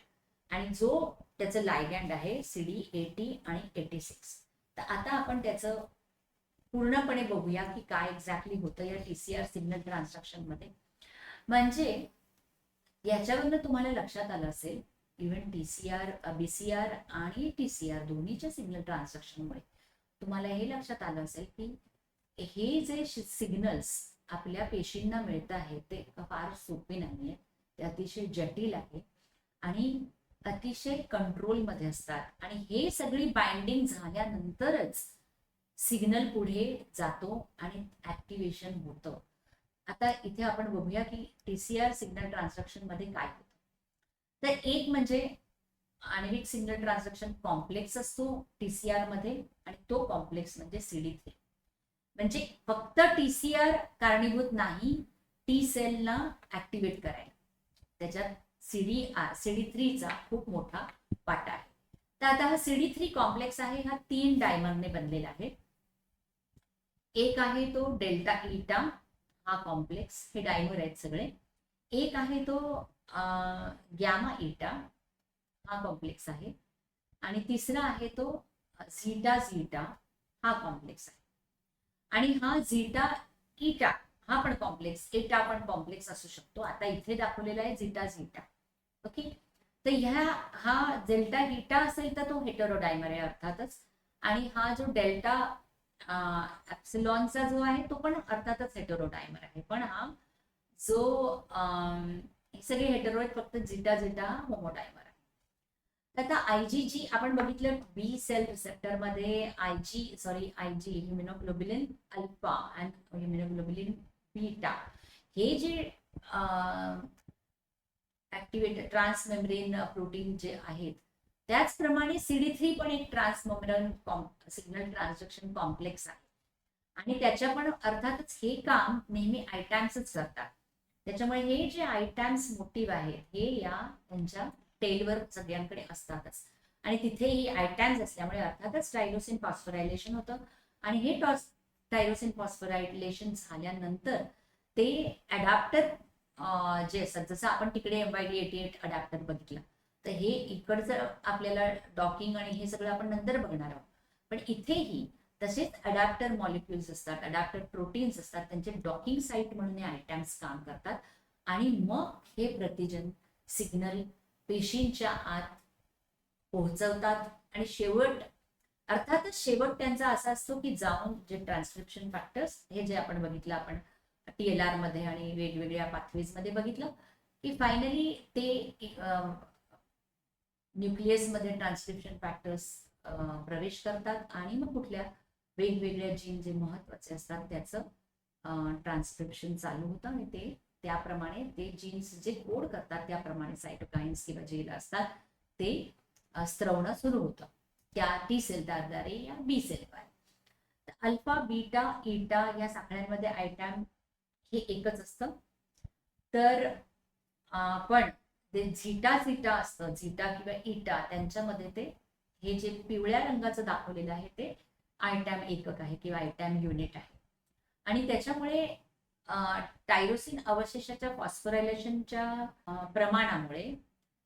आणि जो त्याचं लायगँड आहे CD80 आणि 86. तर आता आपण त्याचं पूर्णपणे बघूया की काय एक्झॅक्टली होतं या TCR सिग्नल ट्रान्सडक्शन मध्ये. म्हणजे याच्यावरनं तुम्हाला लक्षात आलं असेल, इव्हन BCR आणि TCR दोन्हीच्या सिग्नल ट्रान्सडक्शनमुळे तुम्हाला हे लक्षात आलं असेल की हे जे सिग्नल्स आपल्या पेशींना मिळत आहेत ते फार सोपे नाहीये, ते अतिशय जटिल आहे आणि अतिशय कंट्रोलमध्ये असतात. आणि हे सगळी बाइंडिंग झाल्यानंतरच सिग्नल पुढे जातो आणि ऍक्टिव्हेशन होतं. आता इथे आपण बघूया की TCR सिग्नल ट्रान्सडक्शन मध्ये काय होतं. तर एक म्हणजे आण्विक सिग्नल ट्रान्सडक्शन कॉम्प्लेक्स असतो TCR मध्ये, आणि तो कॉम्प्लेक्स म्हणजे CD3. म्हणजे फक्त TCR कारणीभूत नाही टी सेलला ऍक्टिव्हेट करायला, त्याच्यात CD3 चा खूप मोठा वाटा आहे. तर आता हा CD3 कॉम्प्लेक्स आहे, हा 3 डायमरने बनलेला आहे. एक आहे तो डेल्टा इटा हा कॉम्प्लेक्स, हे डायमर आहेत सगळे. एक आहे तो गॅमा इटा हा कॉम्प्लेक्स आहे, आणि तिसरा आहे तो झीटा झीटा हा कॉम्प्लेक्स आहे. आणि हा झीटा इटा हा पण कॉम्प्लेक्स, एटा पण कॉम्प्लेक्स असू शकतो. आता इथे दाखवलेला आहे झीटा झीटा. ओके, तर हा डेल्टा इटा असेल तर तो हेटेरोडायमर आहे अर्थातच, आणि हा जो डेल्टा एप्सिलॉनचा जो आहे तो पण अर्थातच हेटेरोडायमर आहे. पण हा जो हे सगळे हेटेरो आहेत, फक्त झीटा झीटा होमोडायमर आहे. आता IgG आपण बघितलं बी सेल रिसेप्टर मध्ये, IG हिमोग्लोबिलिन अल्फा आणि हिमोग्लोबिलिन बीटा हे जे ऍक्टिव्हेटेड ट्रान्समेम्ब्रेन प्रोटीन जे आहेत, त्याचप्रमाणे CD3 पण एक ट्रान्समेम्ब्रेन सिग्नल ट्रान्सडक्शन कॉम्प्लेक्स आहे, आणि त्याच्या पण अर्थातच हे काम नेहमी आयटॅम्सच करतात. त्याच्यामुळे हे जे आयटॅम्स मोटिव्ह आहेत हे या त्यांच्या टेलवर सगळ्यांकडे असतातच, आणि तिथेही आयटॅम्स असल्यामुळे अर्थातच टायरोसिन फॉस्फोरायलेशन होतं. आणि हे टायरोसिन फॉस्फोरायलेशन झाल्यानंतर ते अडॅप्टर जे असतात, जसं आपण तिकडे MYD88 अडॅप्टर बघितलं, तर हे इकडचं आपल्याला डॉकिंग आणि हे सगळं आपण नंतर बघणार आहोत. पण इथेही तसेच अडॅप्टर मॉलिक्युल्स असतात, अडॅप्टर प्रोटीन्स असतात, त्यांचे डॉकिंग साईट म्हणून हे आयटम्स काम करतात, आणि मग हे प्रतिजन सिग्नल पेशींच्या आत पोहोचवतात. आणि अर्थातच शेवट त्यांचा असा असतो की जाऊन जे ट्रान्सक्रिप्शन फॅक्टर्स हे जे आपण बघितलं, आपण TLR मध्ये आणि वेगवेगळ्या पाथवेज मध्ये बघितलं, की फायनली ते न्यूक्लियस मध्ये ट्रान्सक्रिप्शन फॅक्टर्स प्रवेश करतात, आणि मग कुठल्या वेगवेगळ्या जीन जे महत्वाचे असतात त्याचं ट्रान्सक्रिप्शन चालू होतं, आणि ते त्याप्रमाणे ते जीन्स जे कोड करतात त्याप्रमाणे सायटोकाइन्स किंवा जेल असतात ते स्त्रवणं सुरू होतं त्या टी सेलद्वारे या बी सेलद्वारे. अल्फा बीटा इटा या साखळ्यांमध्ये आयटॅम हे एकच असतं. तर पण ते झीटा झीटा असतं, झीटा किंवा इटा, त्यांच्यामध्ये ते हे जे पिवळ्या रंगाचं दाखवलेलं आहे ते आयटॅम एकक आहे किंवा आयटॅम युनिट आहे. आणि त्याच्यामुळे टायरोसिन अवशेषाच्या फॉस्फोरायलेशनच्या प्रमाणामुळे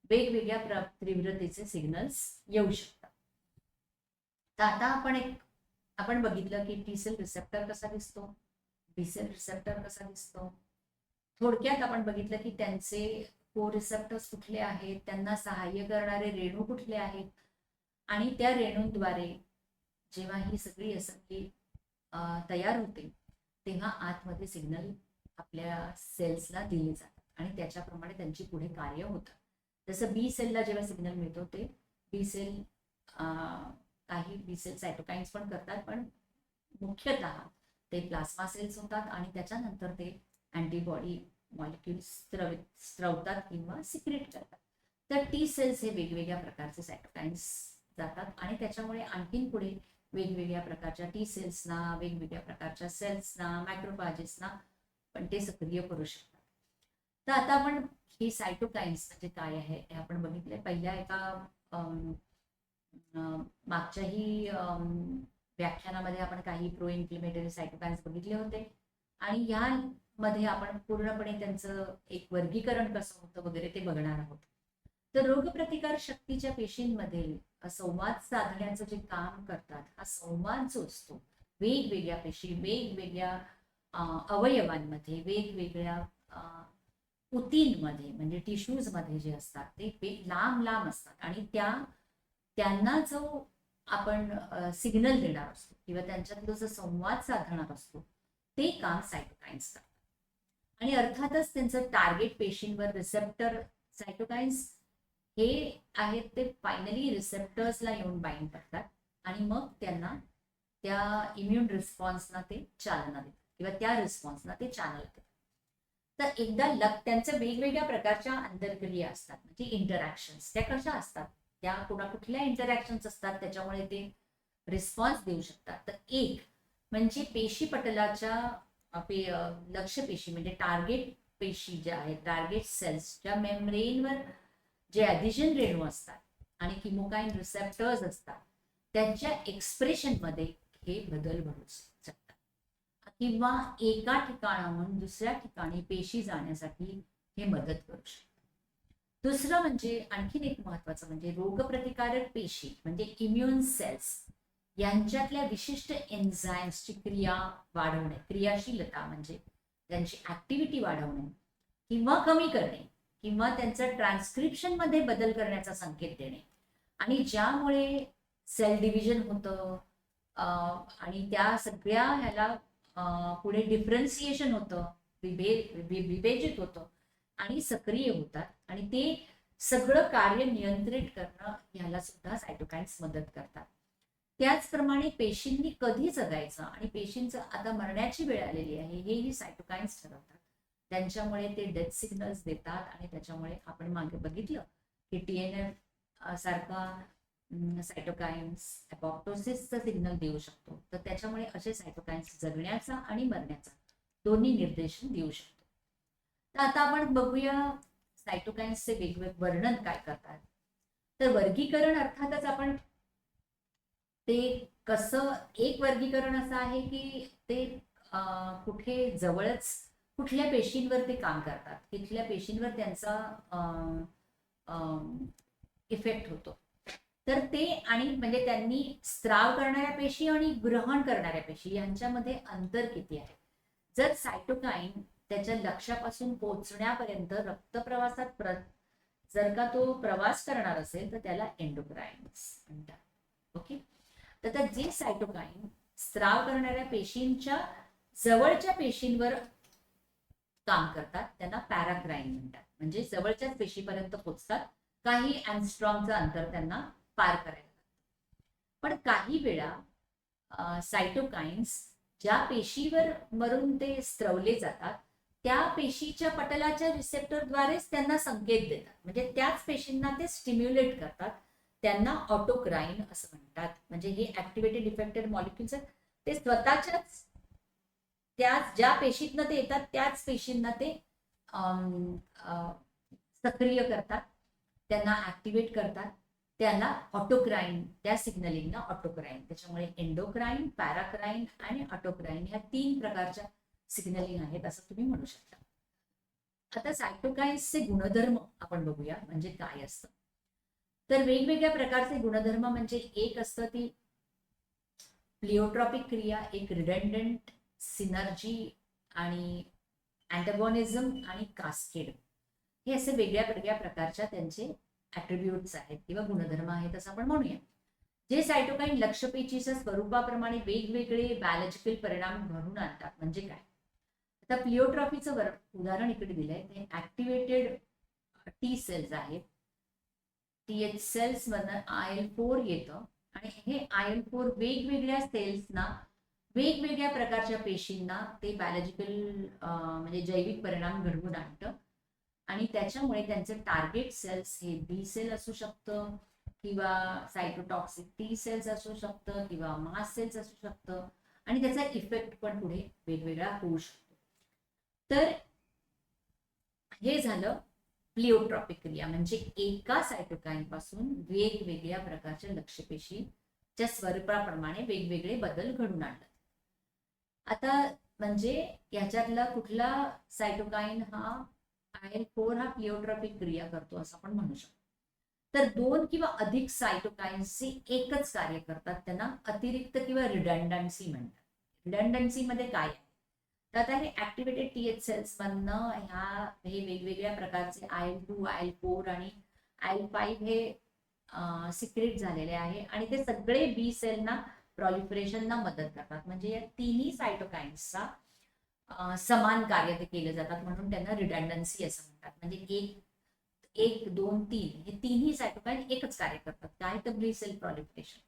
वेगवेगळ्या तीव्रतेचे सिग्नल्स येऊ शकतात. तर आता आपण बघितलं की टी सेल रिसेप्टर कसा दिसतो, बी सेल रिसेप्टर कसा दिसतो. थोडक्यात आपण बघितलं की त्यांचे को रिसेप्टर्स कुठले आहेत, त्यांना सहाय्य करणारे रेणू कुठले आहेत, आणि त्या रेणूंद्वारे जेव्हा ही सगळी असेंब्ली तयार होते तेव्हा आतमध्ये सिग्नल आपल्या सेल्सला दिले जातात आणि त्याच्याप्रमाणे त्यांची पुढे कार्य होतं. जसं बी सेलला जेव्हा सिग्नल मिळतो ते बी सेल काही बी सेल सायटोकाइन्स पण करतात, पण मुख्यतः ते प्लाझ्मा सेल्स होतात आणि त्याच्यानंतर ते अँटीबॉडी मॉलिक्युल्स स्त्रवतात किंवा सिक्रेट करतात. तर टी सेल्स हे वेगवेगळ्या प्रकारचे सायटोकाइन्स जातात आणि त्याच्यामुळे आणखीन पुढे वेगवेगळ्या प्रकारच्या टी सेल्सना, वेगवेगळ्या प्रकारच्या सेल्सना, मायक्रोफॅजेसना पण ते सक्रिय करू शकतात. तर आता आपण ही सायटोकाइन्स म्हणजे काय आहे हे आपण बघितले. पहिल्या एका मागच्याही व्याख्यानामध्ये आपण काही प्रो इन्फ्लेमेटरी सायटोकाइन्स बघितले होते आणि यामध्ये आपण पूर्णपणे त्यांचं एक वर्गीकरण कसं होतं वगैरे ते बघणार आहोत. तर रोगप्रतिकार शक्तीच्या पेशींमध्ये संवाद साधण्याचं जे काम करतात, हा संवाद जो असतो वेगवेगळ्या पेशी वेगवेगळ्या अवयवांमध्ये, वेगवेगळ्या उतींमध्ये म्हणजे टिश्यूज मध्ये जे असतात ते लांब लांब असतात आणि त्यांना जो आपण सिग्नल देणार असतो किंवा त्यांच्यातलं जो संवाद साधणार असतो ते काम सायटोकाइन्स करतात. आणि अर्थातच त्यांचं टार्गेट पेशींवर रिसेप्टर सायटोकाइन्स हे आहेत ते फायनली रिसेप्टर्सला येऊन बाइंड करतात आणि मग त्यांना त्या इम्युन रिस्पॉन्सना ते चालना देतात किंवा त्या रिस्पॉन्सना ते चालना देतात. तर एकदा त्यांच्या वेगवेगळ्या प्रकारच्या आंतरक्रिया असतात म्हणजे इंटरॅक्शन्स. त्या कशा असतात, त्या कुठल्या इंटरॅक्शन्स असतात त्याच्यामुळे ते रिस्पॉन्स देऊ शकतात. तर एक म्हणजे पेशी पटलाच्या लक्ष्य पेशी म्हणजे टार्गेट पेशी ज्या आहेत, टार्गेट सेल्स ज्या मेम्ब्रेनवर जे ॲडिशन रेणू असतात आणि किमोकाईन रिसेप्टर्स असतात त्यांच्या एक्सप्रेशनमध्ये हे बदल घडू शकतात किंवा एका ठिकाणाहून दुसऱ्या ठिकाणी पेशी जाण्यासाठी हे मदत करू शकतात. दुसरं म्हणजे आणखीन एक महत्वाचं म्हणजे रोगप्रतिकारक पेशी म्हणजे इम्युन सेल्स यांच्यातल्या विशिष्ट एन्झाईम्सची क्रिया वाढवणे, क्रियाशीलता म्हणजे त्यांची ऍक्टिव्हिटी वाढवणे किंवा कमी करणे किंवा त्यांचं ट्रान्सक्रिप्शन मध्ये बदल करण्याचा संकेत देणे आणि ज्यामुळे सेल डिव्हिजन होतं आणि त्या सगळ्या ह्याला पुढे डिफरन्सिएशन होतं, विभेजित होतं आणि सक्रिय होतात आणि ते सगळं कार्य नियंत्रित करणं ह्याला सुद्धा सायटोकाइन्स मदत करतात. त्याचप्रमाणे पेशींनी कधी जगायचं आणि पेशींचं आता मरण्याची वेळ आलेली आहे हेही सायटोकाइन्स ठरवतात. त्यांच्यामुळे ते डेथ सिग्नल्स देतात आणि त्याच्यामुळे आपण मागे बघितलं की TNF सारखा सायटोकाइन्स अपॉप्टोसिसचा सिग्नल देऊ शकतो. तर त्याच्यामुळे असे सायटोकाइन्स जगण्याचा आणि मरण्याचा दोन्ही निर्देशन देऊ शकतो. तर आता आपण बघूया सायटोकाइन्सचे वेगवेगळे वर्णन काय करतात. तर वर्गीकरण अर्थातच आपण ते कसं, एक वर्गीकरण असं आहे की ते कुठे जवळच कुठल्या पेशींवर ते काम करतात, तिथल्या पेशींवर त्यांचा इफेक्ट होतो. तर ते आणि म्हणजे त्यांनी स्त्राव करणाऱ्या पेशी आणि ग्रहण करणाऱ्या पेशी यांच्यामध्ये अंतर किती आहे. जर सायटोकाईन त्याच्या लक्ष्यापासून पोहोचण्यापर्यंत रक्तप्रवासात जर का तो प्रवास करणार असेल तर त्याला एंडोक्राइन्स म्हणतात. ओके. तर जे सायटोकाईन स्त्राव करणाऱ्या पेशींच्या जवळच्या पेशींवर काम करतात त्यांना पॅराक्राईन म्हणतात. म्हणजे जवळच्याच पेशीपर्यंत पोहोचतात, काही अँगस्ट्रॉमचं अंतर त्यांना पार करायला. पण काही वेळा सायटोकाइन्स ज्या पेशीवर मरून ते स्त्रवले जातात त्या पेशीच्या पटलाच्या रिसेप्टरद्वारेच त्यांना संकेत देतात. म्हणजे त्याच पेशींना ते स्टिम्युलेट करतात. त्यांना ऑटोक्राईन असं म्हणतात. म्हणजे हे ऍक्टिव्हेटेड इफेक्टेड मॉलिक्युल्स ते स्वतःच्याच त्याच ज्या पेशीतनं ते येतात त्याच पेशींना ते सक्रिय करतात, त्यांना ऍक्टिव्हेट करतात. त्याला ऑटोक्राईन, त्या सिग्नलिंगना ऑटोक्राईन. त्याच्यामुळे एंडोक्राईन, पॅराक्राईन आणि ऑटोक्राईन ह्या 3 प्रकारच्या सिग्नलिंग आहेत असं तुम्ही म्हणू शकता. आता सायटोकाइन्सचे गुणधर्म आपण बघूया म्हणजे काय असतं. तर वेगवेगळ्या प्रकारचे गुणधर्म म्हणजे एक असतं ती प्लिओट्रॉपिक क्रिया एक रिडंडंट, सिनर्जी आणि अँटागॉनिझम आणि कास्केड हे असे वेगळ्या वेगळ्या प्रकारच्या त्यांचे ॲट्रिब्यूट्स आहेत किंवा गुणधर्म आहेत असं आपण म्हणूया. जे सायटोकाईन लक्ष्यपेशीच्या स्वरूपाप्रमाणे वेगवेगळे बायोलॉजिकल परिणाम घडून आणतात. म्हणजे काय? आता प्लिओट्रॉफीचं उदाहरण इकडे दिलंय. ते ऍक्टिव्हेटेड टी सेल्स आहेत. TH सेल्स मधनं IL-4 येतं आणि हे IL-4 वेगवेगळ्या सेल्सना, वेगवेगळ्या प्रकारच्या पेशींना ते बायोलॉजिकल म्हणजे जैविक परिणाम घडवून आणतं आणि त्याच्यामुळे त्यांचे टार्गेट सेल्स हे बी सेल असू शकतं किंवा सायटोटॉक्सिक टी सेल्स असू शकतं किंवा मास सेल्स असू शकतं आणि त्याचा इफेक्ट पण पुढे वेगवेगळा होऊ शकतो. तर हे झालं प्लिओट्रॉपिक क्रिया, म्हणजे एका सायटोकाईन पासून वेगवेगळ्या प्रकारच्या लक्ष्यपेशीच्या स्वरूपाप्रमाणे वेगवेगळे बदल घडून आणतात. आता म्हणजे याच्यातला कुठला सायटोकाईन हा IL-4 हा प्लिओट्रॉपिक क्रिया करतो असं आपण म्हणू शकतो. तर दोन किंवा अधिक सायटोकाईन्सचे एकच कार्य करतात, त्यांना अतिरिक्त किंवा रिडंडन्सी म्हणतात. रिडंडन्सी मध्ये काय आहे? तर आता हे ऍक्टिव्हेटेड TH सेल्स मधनं हे वेगवेगळ्या प्रकारचे IL-2, IL-4 आणि IL-5 हे सिक्रेट झालेले आहे आणि ते सगळे बी सेलना प्रॉलिफरेशनला मदत करतात. म्हणजे या तिन्ही सायटोकाईन्सचा समान कार्य ते केले जातात म्हणून त्यांना रिडंडन्सी असं म्हणतात. म्हणजे एक 2 3 हे तिन्ही सायटोकाईन एकच कार्य करतात. काय? तर बी सेल प्रॉलिफरेशन.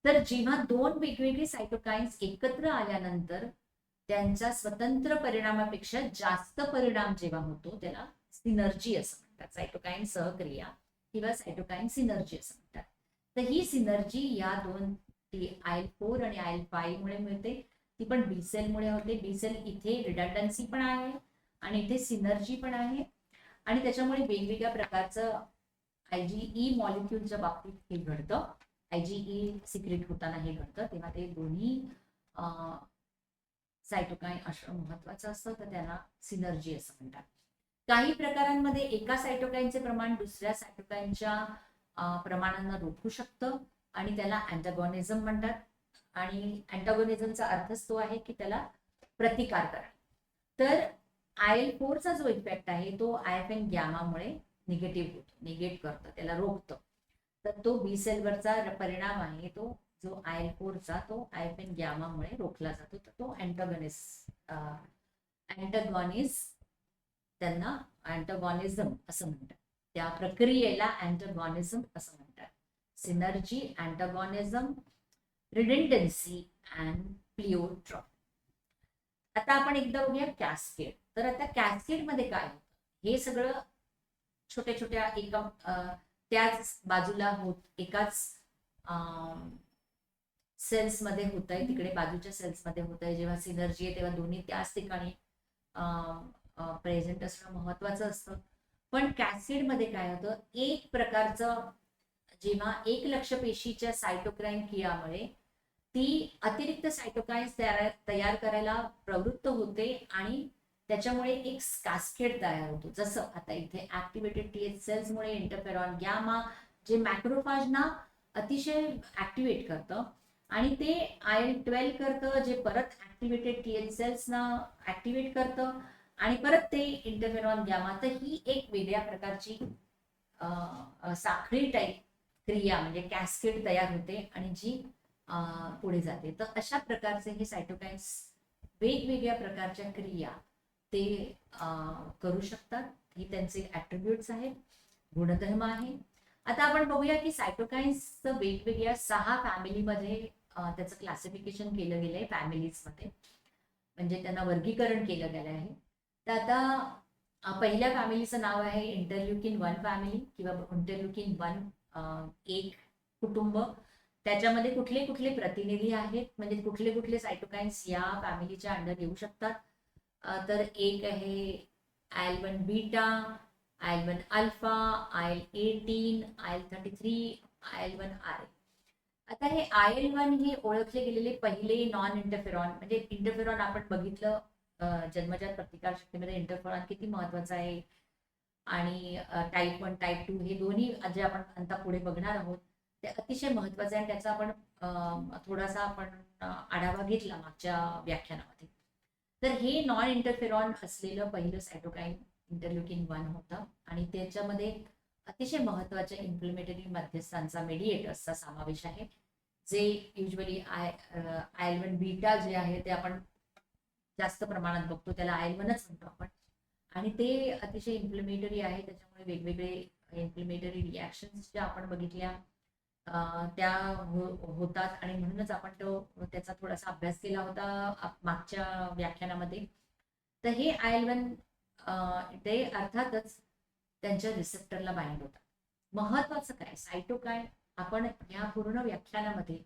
तर जेव्हा दोन वेगवेगळे सायटोकाईन्स एकत्र आल्यानंतर त्यांच्या स्वतंत्र परिणामापेक्षा जास्त परिणाम जेव्हा होतो त्याला सिनर्जी असं म्हणतात. सायटोकाईन सहक्रिया किंवा सायटोकाईन सिनर्जी असं म्हणतात. तर ही सिनर्जी या दोन IL-4 आणि IL-5 मुळे मिळते. ती पण बी सेल मुळे होते. बी सेल इथे रिडंडन्सी पण आहे आणि इथे सिनर्जी पण आहे आणि त्याच्यामुळे वेगवेगळ्या प्रकारचं IgE मॉलिक्युलच्या बाबतीत हे घडतं. IgE सिक्रेट होताना हे घडतं तेव्हा ते दोन्ही सायटोकाईन असणं महत्वाचं असतं, तर त्याला सिनर्जी असं म्हणतात. काही प्रकारांमध्ये एका सायटोकाईनचे प्रमाण दुसऱ्या सायटोकाईनच्या प्रमाणांना रोखू शकतं आणि त्याला अँटागॉनिझम म्हणतात. आणि अँटागॉनिझमचा अर्थच तो आहे की त्याला प्रतिकार करा. तर IL-4चा जो इफेक्ट आहे तो IFN गॅमामुळे निगेटिव्ह होतो, निगेट करतं, त्याला रोखतं. तर तो बी सेलवरचा परिणाम आहे तो जो IL-4चा तो IFN गॅमामुळे रोखला जातो. तर तो त्यांना अँटागॉनिझम असं म्हणतात. त्या प्रक्रियेला अँटागॉनिझम असं म्हणतात. Synergy, antagonism, redundancy and pleiotropy. आता आपण एकदा बघूया कॅस्केड. तर आता कॅस्केड मध्ये काय होतं? हे सगळं छोट्या छोट्या एका त्याच बाजूला एकाच सेल्स मध्ये होत आहे, तिकडे बाजूच्या सेल्स मध्ये होत आहे. जेव्हा सिनर्जी आहे तेव्हा दोन्ही त्याच ठिकाणी प्रेझेंट असणं महत्वाचं असतं. पण कॅस्केड मध्ये काय होतं? एक प्रकारचं जेव्हा एक लक्ष्यपेशीच्या सायटोकाईन क्रियामुळे ती अतिरिक्त सायटोकाईन्स तयार करायला प्रवृत्त होते आणि त्याच्यामुळे एक कास्केड तयार होतो. जसं आता इथे ऍक्टिव्हेटेड TH सेल्स मुळे इंटरफेरॉन गॅमा जे मॅक्रोफाजना अतिशय ऍक्टिव्हेट करतं आणि ते IL-12 करतं, जे परत ऍक्टिव्हेटेड TH सेल्सना ऍक्टिव्हेट करतं आणि परत ते इंटरफेरॉन गॅमा. तर ही एक वेगळ्या प्रकारची साखळी टाईप क्रिया म्हणजे कॅस्केड तयार होते आणि जी पुढे जाते. तर अशा प्रकारचे हे सायटोकाईन्स वेगवेगळ्या प्रकारच्या क्रिया ते करू शकतात. ही त्यांचे ऍट्रिब्यूट्स आहेत, गुणधर्म आहे. आता आपण बघूया की सायटोकाईन्सचं वेगवेगळ्या 6 फॅमिलीमध्ये त्याचं क्लासिफिकेशन केलं गेलंय. फॅमिलीज मध्ये म्हणजे त्यांना वर्गीकरण केलं गेलं आहे. तर आता पहिल्या फॅमिलीचं नाव आहे इंटरल्युकिन 1 फॅमिली किंवा इंटरल्युकिन 1 एक कुटुंब. त्याच्यामध्ये कुठले कुठले प्रतिनिधी आहेत म्हणजे कुठले कुठले सायटोकाईन्स या फॅमिलीच्या अंडर येऊ शकतात? तर एक आहे IL-1 beta, IL-1 alpha, IL-18, IL-33, IL-1 RA. आता हे IL-1 हे ओळखले गेलेले पहिले नॉन इंटरफेरॉन. म्हणजे इंटरफेरॉन आपण बघितलं जन्मजात प्रतिकार शक्तीमध्ये इंटरफेरॉन किती महत्वाचा आहे आणि टाईप 1 टाईप 2 हे दोन्ही जे आपण आता पुढे बघणार आहोत ते अतिशय महत्वाचं आहे आणि त्याचा आपण थोडासा आपण आढावा घेतला मागच्या व्याख्यानामध्ये, तर हे नॉन इंटरफेरॉन असलेलं पहिलं सायटोकाईन इंटरल्युकिन 1 होतं आणि त्याच्यामध्ये अतिशय महत्वाच्या इन्फ्लेमेटरी मध्यस्थांचा मेडिएटर्सचा समावेश आहे, जे युजली IL-1 बीटा जे आहे ते आपण जास्त प्रमाणात बघतो, त्याला IL-1च म्हणतो आपण. आणि ते अतिशय इन्फ्लेमेटरी आहे, त्याच्यामुळे वेगवेगळे इन्फ्लेमेटरी रिॲक्शन्स ज्या आपण बघितल्या त्या होतात आणि म्हणूनच आपण त्याचा थोडासा अभ्यास केला होता मागच्या व्याख्यानामध्ये. तर हे IL-1 ते अर्थातच त्यांच्या रिसेप्टरला बाइंड होतात. महत्वाचं काय सायटोकाईन, आपण या पूर्ण व्याख्यानामध्ये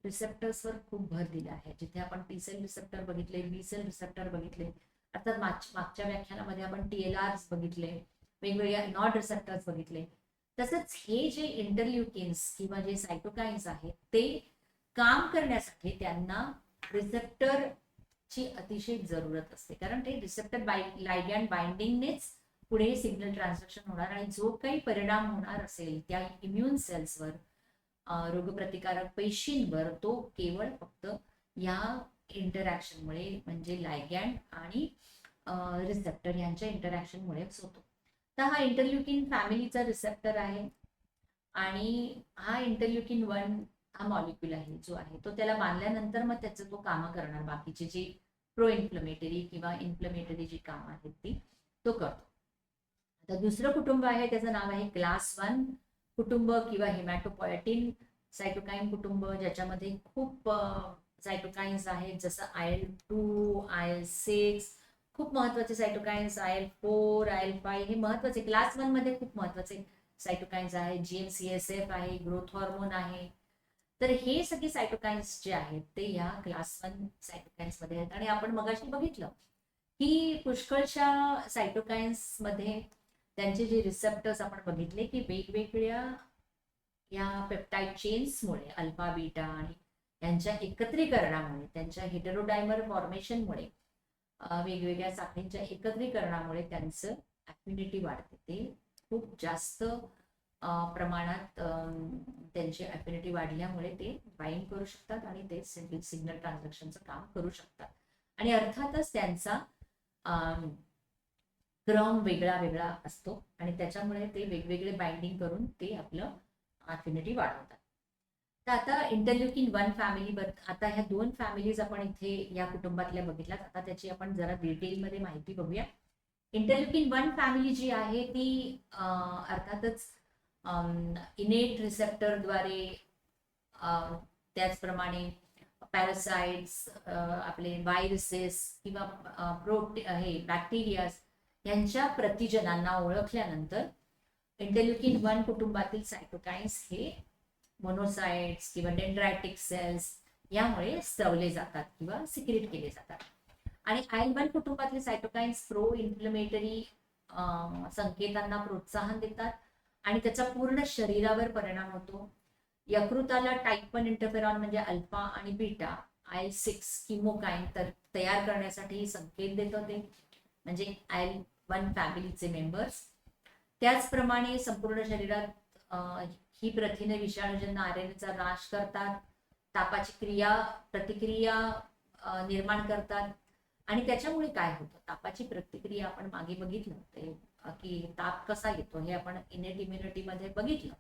रिसेप्टर्सवर खूप भर दिला आहे. जिथे आपण टी सेल रिसेप्टर बघितले, बी सेल रिसेप्टर बघितले, अर्थात मागच्या व्याख्यानामध्ये आपण TLRs बघितले, वेगवेगळ्या नॉड रिसेप्टर्स बघितले. तसंच हे जे इंटरल्युकिन्स किंवा जे सायटोकाइन्स आहेत ते काम करण्यासाठी त्यांना रिसेप्टरची अतिशय जरूरत असते, कारण ते रिसेप्टर लायगॅंड बाइंडिंगनेच पुढे सिग्नल ट्रान्सडक्शन होणार आणि जो काही परिणाम होणार असेल त्या इम्युन सेल्सवर, रोगप्रतिकारक पेशींवर, तो केवळ फक्त या इंटरॅक्शनमुळे म्हणजे लायगॅंड आणि रिसेप्टर यांच्या इंटरॅक्शनमुळेच होतो. तर हा इंटरल्युकिन फॅमिलीचा रिसेप्टर आहे आणि हा इंटरल्युकिन 1 हा मॉलिक्यूल आहे जो आहे तो त्याला बांधल्यानंतर मग त्याचं तो कामं करणार, बाकीचे जे प्रो इन्फ्लमेटरी किंवा इन्फ्लमेटरी जी कामं आहेत ती तो करतो. आता दुसरं कुटुंब आहे त्याचं नाव आहे क्लास 1 कुटुंब किंवा हेमॅटोपोएटिन सायटोकाईन कुटुंब, ज्याच्यामध्ये खूप सायटोकाइन्स आहेत, जसं IL-2, IL-6, खूप महत्वाचे सायटोकाइन्स, IL-4, IL-5 हे महत्वाचे क्लास 1 मध्ये खूप महत्वाचे सायटोकाइन्स आहेत. GM-CSF आहे, ग्रोथ हॉर्मोन आहे. तर हे सगळे सायटोकाइन्स जे आहेत ते या क्लास 1 सायटोकाइन्स मध्ये आहेत. आणि आपण मगाशी बघितलं की पुष्कळशा सायटोकाइन्स मध्ये त्यांचे जे रिसेप्टर्स आपण बघितले की वेगवेगळ्या या पेप्टाइड चेन्समुळे, अल्फा बीटा आणि यांच्या एकत्रीकरणामुळे, त्यांच्या हेटेरोडायमर फॉर्मेशनमुळे, वेगवेगळ्या साखळींच्या एकत्रीकरणामुळे त्यांचं ॲफिनिटी वाढते. ते खूप जास्त प्रमाणात त्यांची ॲफिनिटी वाढल्यामुळे ते बाइंड करू शकतात आणि ते सिग्नल ट्रान्सडक्शनचं काम करू शकतात. आणि अर्थातच त्यांचा क्रम वेगळा वेगळा असतो आणि त्याच्यामुळे ते वेगवेगळे बाइंडिंग करून ते आपलं ॲफिनिटी वाढवतात. तर आता इंटरल्युकिन 1 फॅमिली, आता ह्या 2 फॅमिलीज आपण इथे या कुटुंबातल्या बघितल्यात. आता त्याची आपण जरा डिटेलमध्ये माहिती बघूया. इंटरल्युकिन 1 फॅमिली जी आहे ती अर्थातच इनेट रिसेप्टरद्वारे, त्याचप्रमाणे पॅरासाइट्स, आपले व्हायरसेस किंवा हे बॅक्टेरियाज यांच्या प्रतिजनांना ओळखल्यानंतर इंटरल्युकिन 1 कुटुंबातील सायटोकाइन्स हे मोनोसाइट्स किंवा डेंड्रायटिक सेल्स यामुळे स्त्रवले जातात किंवा सिक्रेट केले जातात. आणि IL-1 कुटुंबातले सायटोकाइन्स प्रो इन्फ्लेमेटरी संकेतांना प्रोत्साहन देतात आणि त्याचा पूर्ण शरीरावर परिणाम होतो. यकृताला टाईप 1 इंटरफेरॉन म्हणजे अल्फा आणि बीटा, IL-6 किमोकाईन तयार करण्यासाठी संकेत देतो ते, म्हणजे IL-1 फॅमिलीचे मेंबर्स. त्याचप्रमाणे संपूर्ण शरीरात ही प्रथिने विषाणूजन्य RNA नाश करतात, तापाची प्रतिक्रिया निर्माण करतात. आणि त्याच्यामुळे काय होतं, तापाची प्रतिक्रिया आपण मागे बघितलं ते की ताप कसा येतो हे आपण इनेट इम्युनिटी मध्ये बघितलं.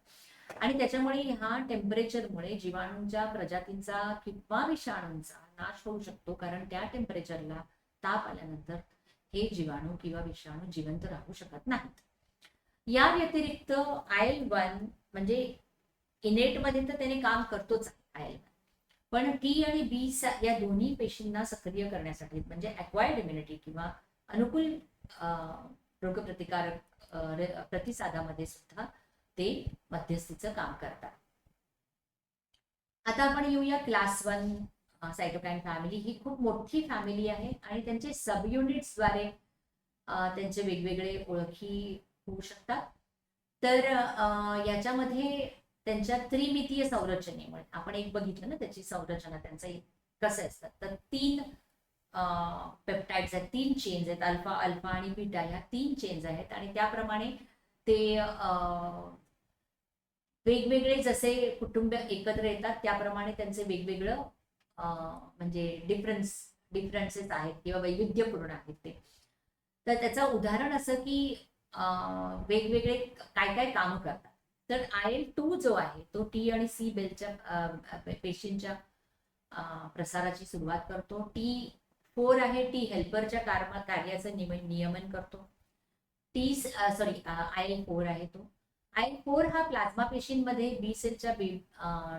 आणि त्याच्यामुळे ह्या टेम्परेचरमुळे जीवाणूंच्या प्रजातींचा किंवा विषाणूंचा नाश होऊ शकतो, कारण त्या टेम्परेचरला ताप आल्यानंतर हे जीवाणू किंवा विषाणू जिवंत राहू शकत नाहीत. या व्यतिरिक्त IL-1 म्हणजे इनेट मध्ये तर त्याने काम करतोच IL-1, पण टी आणि बी या दोन्ही पेशींना सक्रिय करण्यासाठी म्हणजे अक्वायर्ड इम्युनिटी किंवा अनुकूल रोगप्रतिकारक प्रतिसादामध्ये सुद्धा ते मध्यस्थीचं काम करतात. आता आपण येऊया क्लास 1 सायटोकाईन फॅमिली. ही खूप मोठी फॅमिली आहे आणि त्यांचे सब युनिट्सद्वारे त्यांचे वेगवेगळे ओळखी होऊ शकतात. तर याच्यामध्ये त्यांच्या त्रिमितीय संरचनेमुळे आपण एक बघितलं ना त्याची संरचना त्यांचं कसं असतात, तर 3 पेप्टाइड्स आहेत, 3 चेन्स आहेत, अल्फा अल्फा आणि बीटा ह्या 3 चेन्स आहेत आणि त्याप्रमाणे ते वेगवेगळे जसे कुटुंब एकत्र येतात त्याप्रमाणे त्यांचे वेगवेगळं म्हणजे डिफरन्सेस आहेत किंवा वैविध्यपूर्ण आहेत ते. तर त्याचं उदाहरण असं की वेगवेगळे काय काय कामं करतात. तर IL-2 जो आहे तो टी आणि सी बेलच्या पेशींच्या प्रसाराची सुरुवात करतो. T4 आहे टी हेल्परच्या कार्याचं नियमन करतो. IL-4 आहे तो. IL-4 हा प्लाझ्मा पेशींमध्ये बी सेलच्या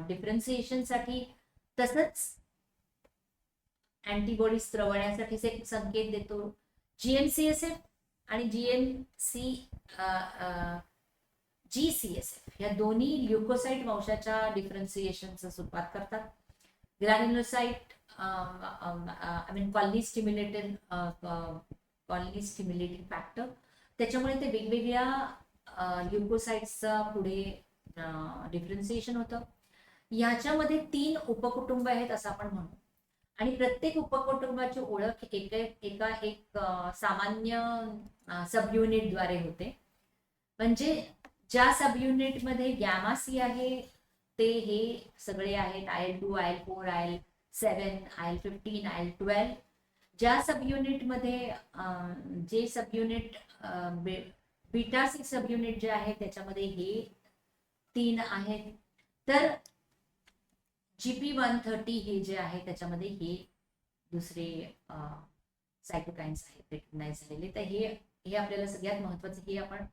डिफरन्सिएशनसाठी तसंच अँटीबॉडी स्त्रवण्यासाठी एक संकेत देतो. GM-CSF आणि GCSF या दोन्ही ल्युकोसाइट वंशाच्या डिफरन्सिएशनचं सुरुवात करतात. ग्रॅन्युलोसाइट कॉलनी स्टिम्युलेटिंग फॅक्टर, त्याच्यामुळे ते वेगवेगळ्या ल्युकोसाइट्सचा पुढे डिफरन्सिएशन होतं. याच्यामध्ये 3 उपकुटुंब आहेत असं आपण म्हणू, आणि प्रत्येक उपकुटुंबाची ओळख एका एक सामान्य सब युनिटद्वारे होते. म्हणजे ज्या सब युनिटमध्ये गॅमा सी आहे ते हे सगळे आहेत IL-2, IL-4, IL-7, IL-15, IL-12. ज्या सब युनिटमध्ये जे sub unit beta 6 sub unit जे आहे त्याच्यामध्ये हे 3 आहेत. तर GP130 हे जे आहे त्याच्यामध्ये हे दुसरे सायटोकाइन्स आहेत रेकग्नाइज झालेले. तर हे आपल्याला सगळ्यात महत्वाचं, हे आपण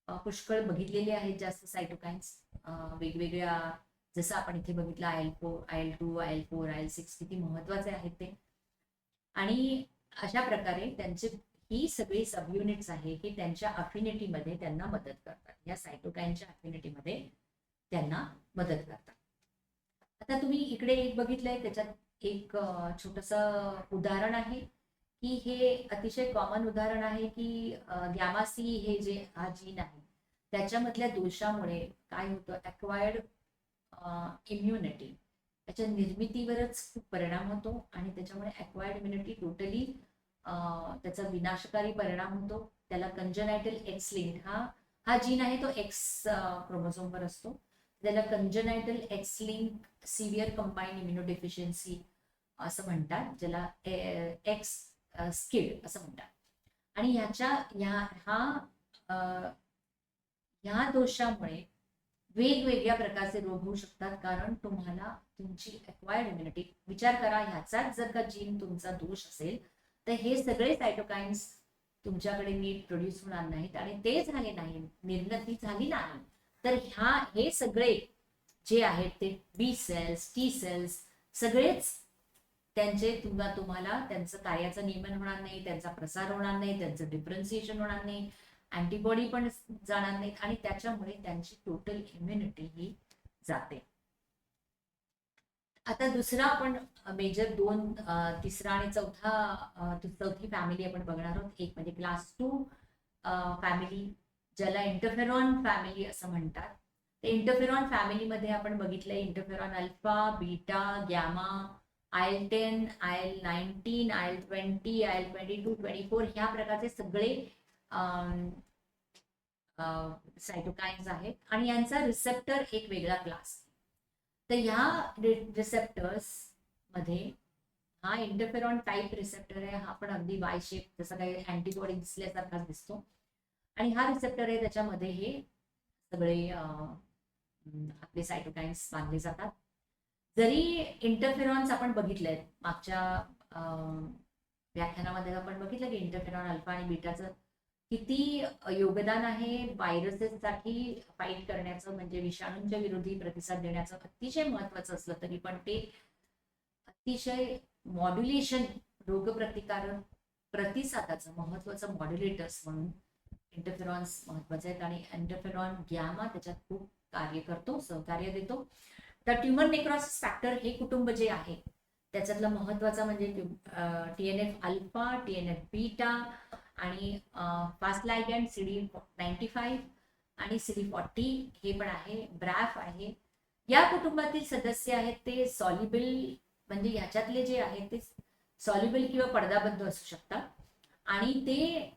पुष्कळ बघितलेले आहेत जास्त सायटोकाइन्स वेगवेगळ्या, जसं आपण इथे बघितलं IL-4, IL-2, IL-4, IL-6 किती महत्वाचे आहेत ते. आणि अशा प्रकारे त्यांचे ही सगळी सब युनिट्स आहे की त्यांच्या अफिनिटीमध्ये त्यांना मदत करतात, या सायटोकाइनच्या अफिनिटीमध्ये त्यांना मदत करतात. आता तुम्ही इकडे एक बघितलंय, त्याच्यात एक छोटस उदाहरण आहे की हे अतिशय कॉमन उदाहरण आहे की गॅमा सी हे जे हा जीन आहे त्याच्यामधल्या दोषामुळे काय होतं, अक्वायर्ड इम्युनिटी त्याच्या निर्मितीवरच खूप परिणाम होतो आणि त्याच्यामुळे अक्वायर्ड इम्युनिटी टोटली त्याचा विनाशकारी परिणाम होतो. त्याला कंजनायटल एक्स लिंक हा जीन आहे तो एक्स क्रोमोझोमवर असतो, त्याला congenital X link severe combined immunodeficiency असं म्हणतात, ज्याला एक्स स्किड असं म्हणतात. आणि ह्या दोषामुळे वेगवेगळ्या प्रकारचे रोग होऊ शकतात, कारण तुम्हाला तुमची अक्वायर्ड इम्युनिटी, विचार करा ह्याचाच जर का जीन तुमचा दोष असेल तर हे सगळे सायटोकाइन्स तुमच्याकडे नीट प्रोड्यूस होणार नाहीत, आणि ते झाले नाही, निर्मिती झाली नाही तर हे सगळे जे आहेत ते बी सेल्स, टी सेल्स सगळेच त्यांचे तुम्हाला त्यांचं कार्याचं नियमन होणार नाही, त्यांचा प्रसार होणार नाही, त्यांचं डिफरन्सिएशन होणार नाही, अँटीबॉडी पण जाणार नाहीत, आणि त्याच्यामुळे त्यांची टोटल इम्युनिटी ही जाते. आता दुसरा आपण मेजर तिसरा आणि चौथी फॅमिली आपण बघणार आहोत. एक म्हणजे क्लास 2 फॅमिली, ज्याला इंटरफेरॉन फॅमिली असं म्हणतात. ते इंटरफेरॉन फॅमिलीमध्ये आपण बघितलंय interferon alpha, beta, gamma, IL-10, IL-19, IL-20, IL-22, 24 ह्या प्रकारचे सगळे सायटोकाइन्स आहेत, आणि यांचा रिसेप्टर एक वेगळा क्लास. तर ह्या रिसेप्टर्स मध्ये हा इंटरफेरॉन टाईप रिसेप्टर आहे, हा पण अगदी वाय शेप जसा काही अँटीबॉडी दिसल्यासारखाच दिसतो, आणि हा रिसेप्टर आहे त्याच्यामध्ये हे सगळे आपले सायटोकाइन्स बांधले जातात. जरी इंटरफेरॉन्स आपण बघितलेत मागच्या व्याख्यानामध्ये, आपण बघितलं की इंटरफेरॉन अल्फा आणि बीटाचं किती योगदान आहे व्हायरसेससाठी फाईट करण्याचं, म्हणजे विषाणूंच्या विरोधी प्रतिसाद देण्याचं अतिशय महत्वाचं असलं तरी पण ते अतिशय मॉड्युलेशन, रोगप्रतिकारक प्रतिसादाचं महत्वाचं मॉड्युलेटर्स म्हणून इंटरफेरॉन्स महत्वाचे आहेत, आणि इंटरफेरॉन गॅमा त्याच्यात खूप कार्य करतो, सहकार्य देतो. तर ट्युमर नेक्रोसिस फॅक्टर हे कुटुंब जे आहे त्याच्यातलं महत्वाचं म्हणजे TNF अल्फा, TNF बीटा आणि फास्ट लायगँड CD95 आणि CD40 हे पण आहे, ब्रॅफ आहे. या कुटुंबातील सदस्य आहेत ते सॉल्युबल, म्हणजे ह्याच्यातले जे आहेत ते सॉल्युबल किंवा पडदाबद्ध असू शकतात, आणि ते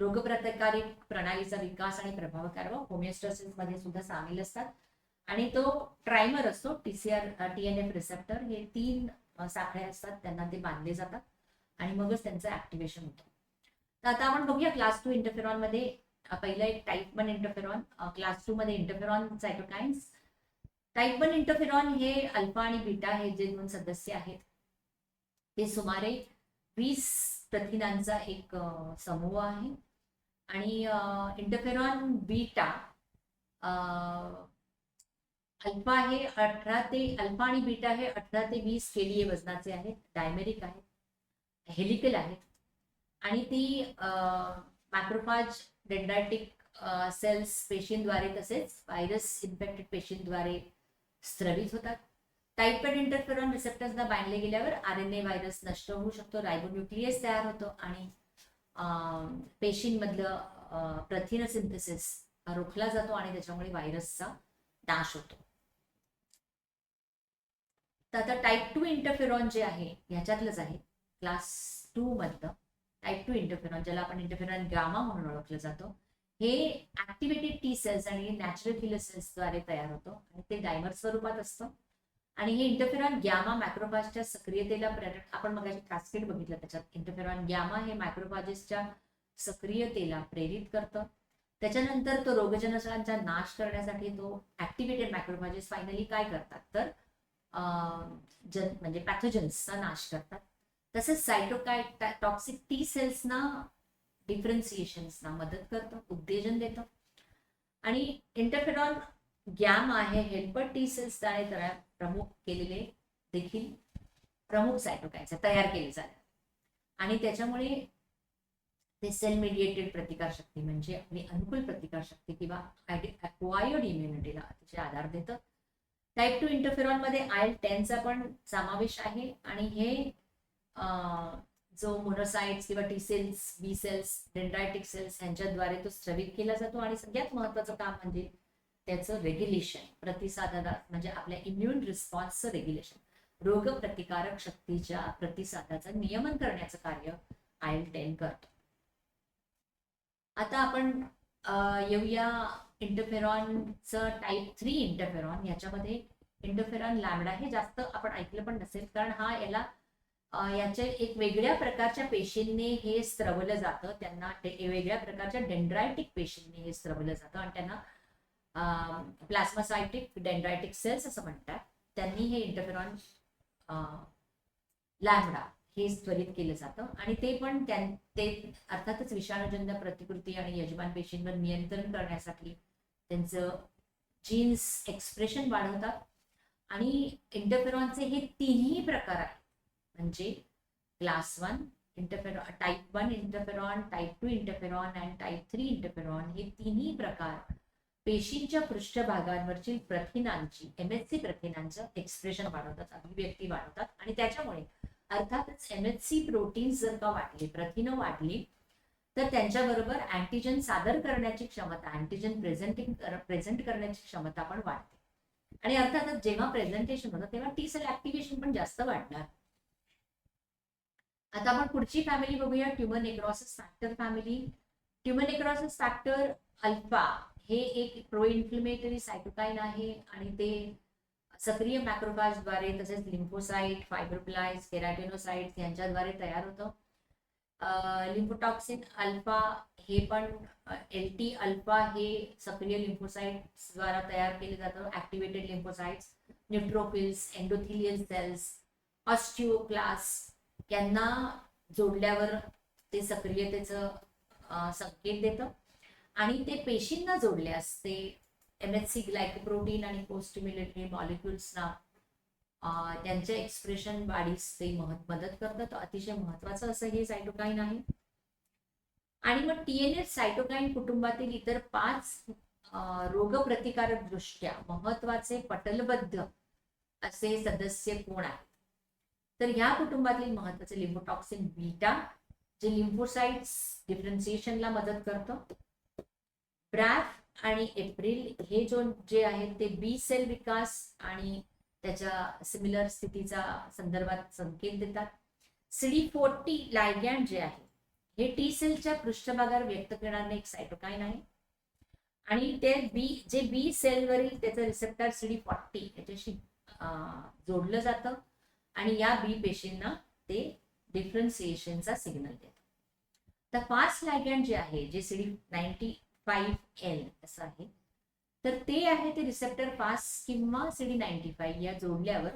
रोगप्रतिकारक प्रणालीचा विकास आणि प्रभाव होमिओस्टॅसिस मध्ये सुद्धा सामील असतात. आणि तो ट्रायमर असतो, TCR TNF रिसेप्टर, हे 3 साखळ्या असतात, त्यांना ते बांधले जातात आणि मगच त्यांचं ऍक्टिव्हेशन होतं. तर आता आपण बघूया क्लास 2 इंटरफेरॉन मध्ये पहिलं एक टाईप 1 इंटरफेरॉन, क्लास 2 मध्ये इंटरफेरॉन सायटोकाइन्स. टाईप 1 इंटरफेरॉन हे अल्फा आणि बीटा हे जे 2 सदस्य आहेत ते सुमारे 20 प्रथिनांचा एक समूह आहे. आणि इंटरफेरॉन बीटा अल्फा हे 18 ते अल्फा आणि बीटा हे 18 ते 20 KDA वजनाचे आहेत, डायमेरिक आहेत, हेलिकल आहेत आणि ती मॅक्रोफाज, डेंड्रायटिक सेल्स पेशींद्वारे तसेच व्हायरस इन्फेक्टेड पेशींद्वारे स्त्रवित होतात. टाईप 1 इंटरफेरॉन रिसेप्टर्सला बांधले गेल्यावर RNA व्हायरस नष्ट होऊ शकतो, रायबोन्यूक्लियस तयार होतो आणि पेशींमधलं प्रथिन सिंथेसिस रोखला जातो आणि त्याच्यामुळे व्हायरसचा नाश होतो. तर आता टाईप 2 इंटरफेरॉन जे आहे ह्याच्यातलंच आहे, क्लास 2 मधलं टाईप 2 इंटरफेरॉन, ज्याला आपण इंटरफेरॉन गामा म्हणून ओळखलं जातो, हे ऍक्टिव्हेटेड T सेल्स आणि नॅचरल किलर सेल्सद्वारे तयार होतो आणि ते डायमर स्वरूपात असतं. आणि हे इंटरफेरॉन गॅमा मॅक्रोफाजच्या सक्रियतेला प्रेरित, आपण मग कास्केड बघितलं त्याच्यात, इंटरफेरॉन गॅमा हे मॅक्रोफाजेसच्या सक्रियतेला प्रेरित करतं. त्याच्यानंतर तो रोगजनकांचा नाश करण्यासाठी तो ऍक्टिव्हेटेड मॅक्रोफाजेस फायनली काय करतात तर म्हणजे पॅथोजन्सचा नाश करतात. तसंच टॉक्सिक T सेल्सना डिफरन्सिएशन्सना मदत करतं, उत्तेजन देतं. आणि इंटरफेरॉन गॅमा हे हेल्पर T सेल्सद्वारे प्रमुख केलेले देखील प्रमुख सायटोकाइन्स तयार केले जातात आणि त्याच्यामुळे ते सेल मिडिएटेड प्रतिकारशक्ती म्हणजे आपली अनुकूल प्रतिकारशक्ती किंवा अक्वायर्ड इम्युनिटीला अतिशय आधार देतं. टाईप 2 इंटरफेरॉन मध्ये IL-10चा पण समावेश आहे आणि हे जो मोनोसाइट्स किंवा T cells, B cells, dendritic cells यांच्याद्वारे तो स्त्रवित केला जातो. आणि सगळ्यात महत्वाचं काम म्हणजे त्याचं रेग्युलेशन, प्रतिसादाला म्हणजे आपल्या इम्युन रिस्पॉन्सचं रेग्युलेशन, रोग प्रतिकारक शक्तीच्या प्रतिसादाचं नियमन करण्याचं कार्य IL-10 करतो. आता आपण येऊया इंटरफेरॉनचं टाईप 3 इंटरफेरॉन. याच्यामध्ये इंटरफेरॉन लॅम्बडा हे जास्त आपण ऐकलं पण नसेल, कारण हा याच्या एक वेगळ्या प्रकारच्या पेशींनी हे स्त्रवलं जातं, त्यांना वेगळ्या प्रकारच्या डेंड्रायटिक पेशींनी हे स्त्रवलं जातं आणि त्यांना प्लास्मासायटिक डेंड्रायटिक सेल्स असं म्हणतात. त्यांनी हे इंटरफेरॉन लॅम्बडा हे त्वरित केलं जातं आणि ते पण ते अर्थातच विषाणूजन्य प्रतिकृती आणि यजमान पेशींवर नियंत्रण करण्यासाठी त्यांचं जीन्स एक्सप्रेशन वाढवतात. आणि इंटरफेरॉनचे हे तिन्ही प्रकार आहेत, म्हणजे class 1 interferon, type 1 interferon, type 2 interferon आणि टाईप 3 इंटरफेरॉन, हे तिन्ही प्रकार पेशींच्या पृष्ठभागांवरची प्रथिनांची, MHC प्रथिनांचं एक्सप्रेशन वाढवतात, अभिव्यक्ती वाढवतात. आणि त्याच्यामुळे अर्थातच MHC प्रोटीन्स जर का वाढले, प्रथिनं वाढली, तर त्यांच्याबरोबर अँटीजन सादर करण्याची क्षमता, अँटीजन प्रेझेंट करण्याची क्षमता पण वाढते. आणि अर्थातच जेव्हा प्रेझेंटेशन होतं तेव्हा T सेल ऍक्टिव्हेशन पण जास्त वाढणार. आता आपण पुढची फॅमिली बघूया, tumour necrosis factor family. Tumour necrosis factor alpha हे एक प्रो इन्फ्लेमेटरी सायटोकाइन आहे आणि ते सक्रिय मॅक्रोफाजद्वारे तसेच लिम्फोसाइट, फायब्रोब्लास्ट, केराटिनोसाइट्स यांच्याद्वारे तयार होतं. लिम्फोटॉक्सिन अल्फा हे पण LT अल्फा हे सक्रिय लिम्फोसाइट्स द्वारा तयार केले जातं, activated lymphocytes, neutrophils, endothelial cells, ऑस्टिओक्लास्ट यांना जोडल्यावर ते सक्रियतेचं संकेत देतं. आणि ते पेशींना जोडल्यास ते MHC ग्लायकोप्रोटीन आणि कोस्टिम्युलेटरी मॉलिक्युल्सना त्यांच्या एक्सप्रेशन वाढीस ते मदत करतं. तर अतिशय महत्वाचं असं हे सायटोकाइन आहे. आणि मग TNF सायटोकाइन कुटुंबातील इतर 5 रोगप्रतिकारक दृष्ट्या महत्वाचे पटलबद्ध असे सदस्य कोण आहेत तर ह्या कुटुंबातील महत्वाचे लिम्फोटॉक्सिन बीटा, जे लिम्फोसाइट्स डिफरन्सिएशनला मदत करतं. ब्रॅफ आणि एप्रिल हे जे आहेत ते B सेल विकास आणि त्याच्या सिमिलर स्थितीचा संदर्भात संकेत देतात. CD40 लायगॅन्ड जे आहे हे टी सेलच्या पृष्ठभागावर व्यक्त करणारे एक सायटोकाईन आहे आणि ते जे बी सेलवरील त्याचं रिसेप्टर CD40 याच्याशी जोडलं जातं आणि या बी पेशींना ते डिफरन्सिएशनचा सिग्नल देतं. तर फास्ट लायगॅन्ड जे आहे जे CD95L असं आहे, तर ते आहे ते रिसेप्टर फास्ट किंवा CD95 या जोडल्यावर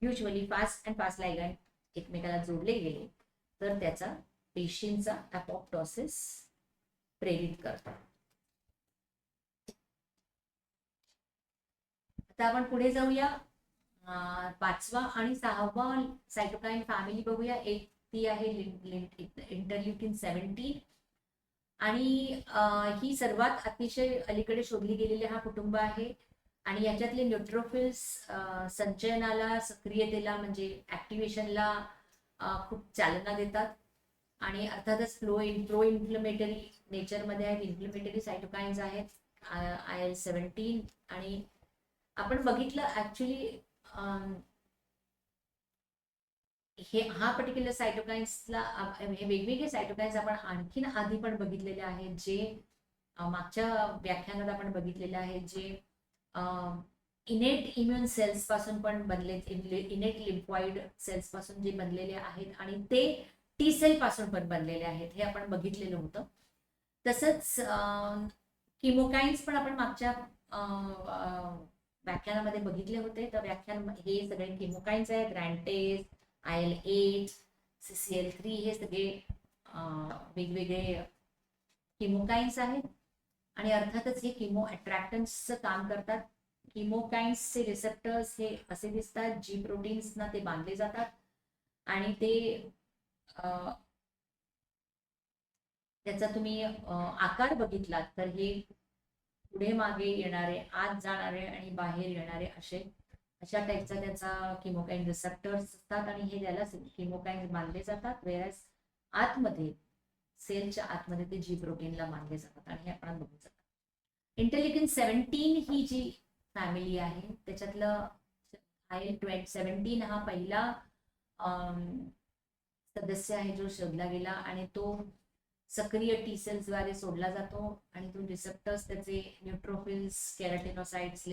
युजली फास्ट अँड फास्ट लायगॅन्ड एकमेकाला जोडले गेले तर त्याचा पेशींचा अपोप्टोसिस प्रेरित करतात. आता आपण पुढे जाऊया. 5वा आणि 6वा सायटोकाईन फॅमिली बघूया. एक ती आहे इंटरल्युकिन 17 आणि ही सर्वात अतिशय अलीकडे शोधली गेलेली हा कुटुंब आहे आणि याच्यातले न्यूट्रोफिल्स संचयनाला, सक्रियतेला म्हणजे ऍक्टिव्हेशनला खूप चालना देतात आणि अर्थातच प्रो इन्फ्लमेटरी नेचरमध्ये आहेत. इन्फ्लमेटरी सायटोकाईन्स आहेत IL-17 आणि आपण बघितलं ऍक्च्युली हा पर्टिक्युलर सायटोकाईन्सला हे वेगवेगळे सायटोकाईन्स आपण आणखीन आधी पण बघितलेले आहेत जे मागच्या व्याख्यानात आपण बघितलेले आहेत जे इनेट इम्युन सेल्स पासून पण बनले, इनेट लिम्फॉइड सेल्स पासून जे बनलेले आहेत आणि ते टी सेल पासून पण बनलेले आहेत हे आपण बघितलेलं होतं. तसंच किमोकाईन्स पण आपण मागच्या व्याख्यानामध्ये बघितले होते. तर व्याख्यान हे सगळे किमोकाईन्स आहेत. रॅन्टेज, IL-8, CCL3 हे सगळे वेगवेगळे किमोकाईन्स आहेत आणि अर्थातच हे किमो अट्रॅक्टन्सचं काम करतात. किमोकाईन्सचे रिसेप्टर्स हे असे दिसतात, जी प्रोटीन्सना ते बांधले जातात आणि ते त्याचा तुम्ही आकार बघितलात तर हे पुढे मागे येणारे, आत जाणारे आणि बाहेर येणारे अशा टाईपचा त्याचा किमोकाईन रिसेप्टर्स असतात आणि हे त्याला किमोकाईन मानले जातात. वेळेस आतमध्ये सेलच्या आतमध्ये ते जी प्रोटीनला मानले जातात आणि हे आपण बघू शकतो. इंटरल्युकिन 17 ही जी फॅमिली आहे त्याच्यातलं IL-17 हा पहिला सदस्य आहे जो शोधला गेला आणि तो सक्रिय टी सेल्स द्वारे सोडला जातो आणि तो रिसेप्टर्स त्याचे न्यूट्रोफिल्स, केराटिनोसाइट्स,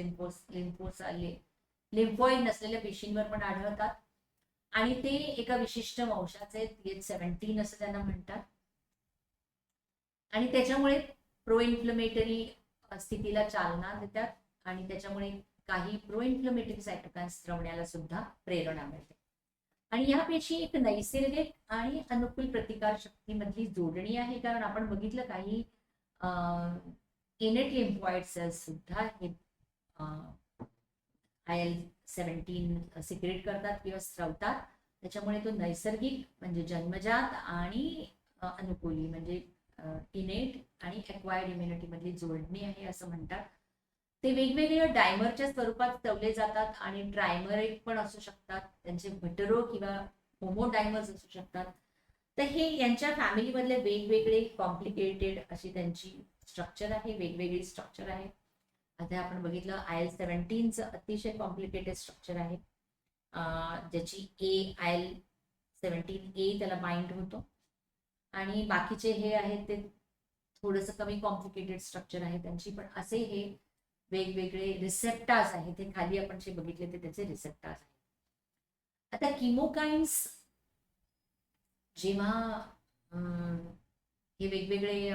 लिम्फॉइड नसलेल्या पेशींवर पण आढळतात आणि ते एका विशिष्ट वंशाचे TH17 असं त्यांना म्हणतात आणि त्याच्यामुळे प्रो इन्फ्लमेटरी स्थितीला चालना देतात आणि त्याच्यामुळे काही प्रो इन्फ्लमेटरी सायटोकाईन्स स्त्रवण्याला सुद्धा प्रेरणा मिळते. आणि या पेशी एक नैसर्गिक आणि अनुकूल प्रतिकार शक्तीमधली जोडणी आहे कारण आपण बघितलं काही इनेट लिम्फॉइड सेल्स सुद्धा हे IL-17 सिक्रेट करतात किंवा स्त्रवतात. त्याच्यामुळे तो नैसर्गिक म्हणजे जन्मजात आणि अनुकूली म्हणजे इनेट आणि एक्वायर्ड इम्युनिटी मधली जोडणी आहे असं म्हणतात. ते वेगवेगळ्या डायमरच्या स्वरूपात स्त्रवले जातात आणि ट्रायमरिक पण असू शकतात, त्यांचे हेटेरो किंवा होमोडायमर्स असू शकतात. तर हे यांच्या फॅमिलीमधले वेगवेगळे कॉम्प्लिकेटेड अशी त्यांची स्ट्रक्चर आहे, वेगवेगळी स्ट्रक्चर आहे. आता आपण बघितलं IL-17चं अतिशय कॉम्प्लिकेटेड स्ट्रक्चर आहे ज्याची IL-17A त्याला बाइंड होतो आणि बाकीचे हे आहेत ते थोडंसं कमी कॉम्प्लिकेटेड स्ट्रक्चर आहे त्यांची, पण असे हे वेगवेगळे रिसेप्टार्स आहेत. ते खाली आपण जे बघितले ते त्याचे रिसेप्टार्स आहेत. आता किमोकाईन्स जेव्हा हे वेगवेगळे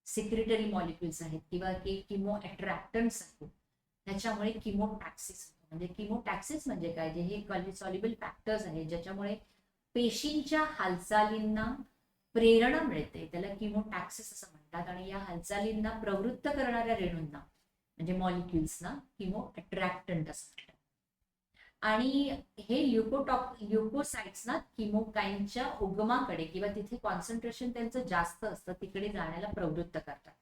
सिक्रेटरी मॉलिक्युल्स आहेत किंवा किमो अट्रॅक्टन्स आहेत त्याच्यामुळे किमोटॅक्सिस म्हणजे किमोटॅक्सिस म्हणजे काय, जे हे सॉल्युबल फॅक्टर्स आहेत ज्याच्यामुळे पेशींच्या हालचालींना प्रेरणा मिळते त्याला किमोटॅक्सिस असं म्हणतात आणि या हालचालींना प्रवृत्त करणाऱ्या रेणूंना म्हणजे मॉलिक्युल्सना किमो अट्रॅक्टंट असं म्हणतात आणि हे ल्युकोसाइट्सना किमोकाईनच्या उगमाकडे किंवा तिथे कॉन्सन्ट्रेशन त्यांचं जास्त असतं तिकडे जाण्याला प्रवृत्त करतात.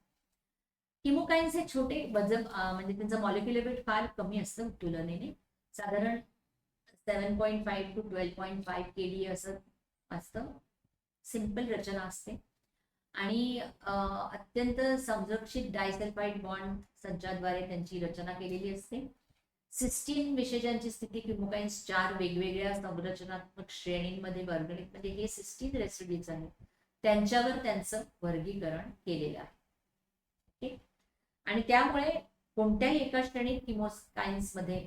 किमोकाईन्स हे छोटे वजन म्हणजे त्यांचं मॉलिक्युलर वेट फार कमी असतं तुलनेने, साधारण 7.5 to 12.5 kDa असं असतं. सिंपल रचना असते आणि अत्यंत संरक्षित डायसल्फाइड बॉन्ड संचाद्वारे त्यांची रचना केलेली असते. सिस्टीन विशेषांची स्थिती किमोकाईन्स 4 वेगवेगळ्या संरचनात्मक श्रेणींमध्ये वर्गणित, म्हणजे हे सिस्टीन रेसिड्यूज आहेत त्यांच्यावर त्यांचं वर्गीकरण केलेलं आहे. आणि त्यामुळे कोणत्याही एका श्रेणीत किमोकाईन्स मध्ये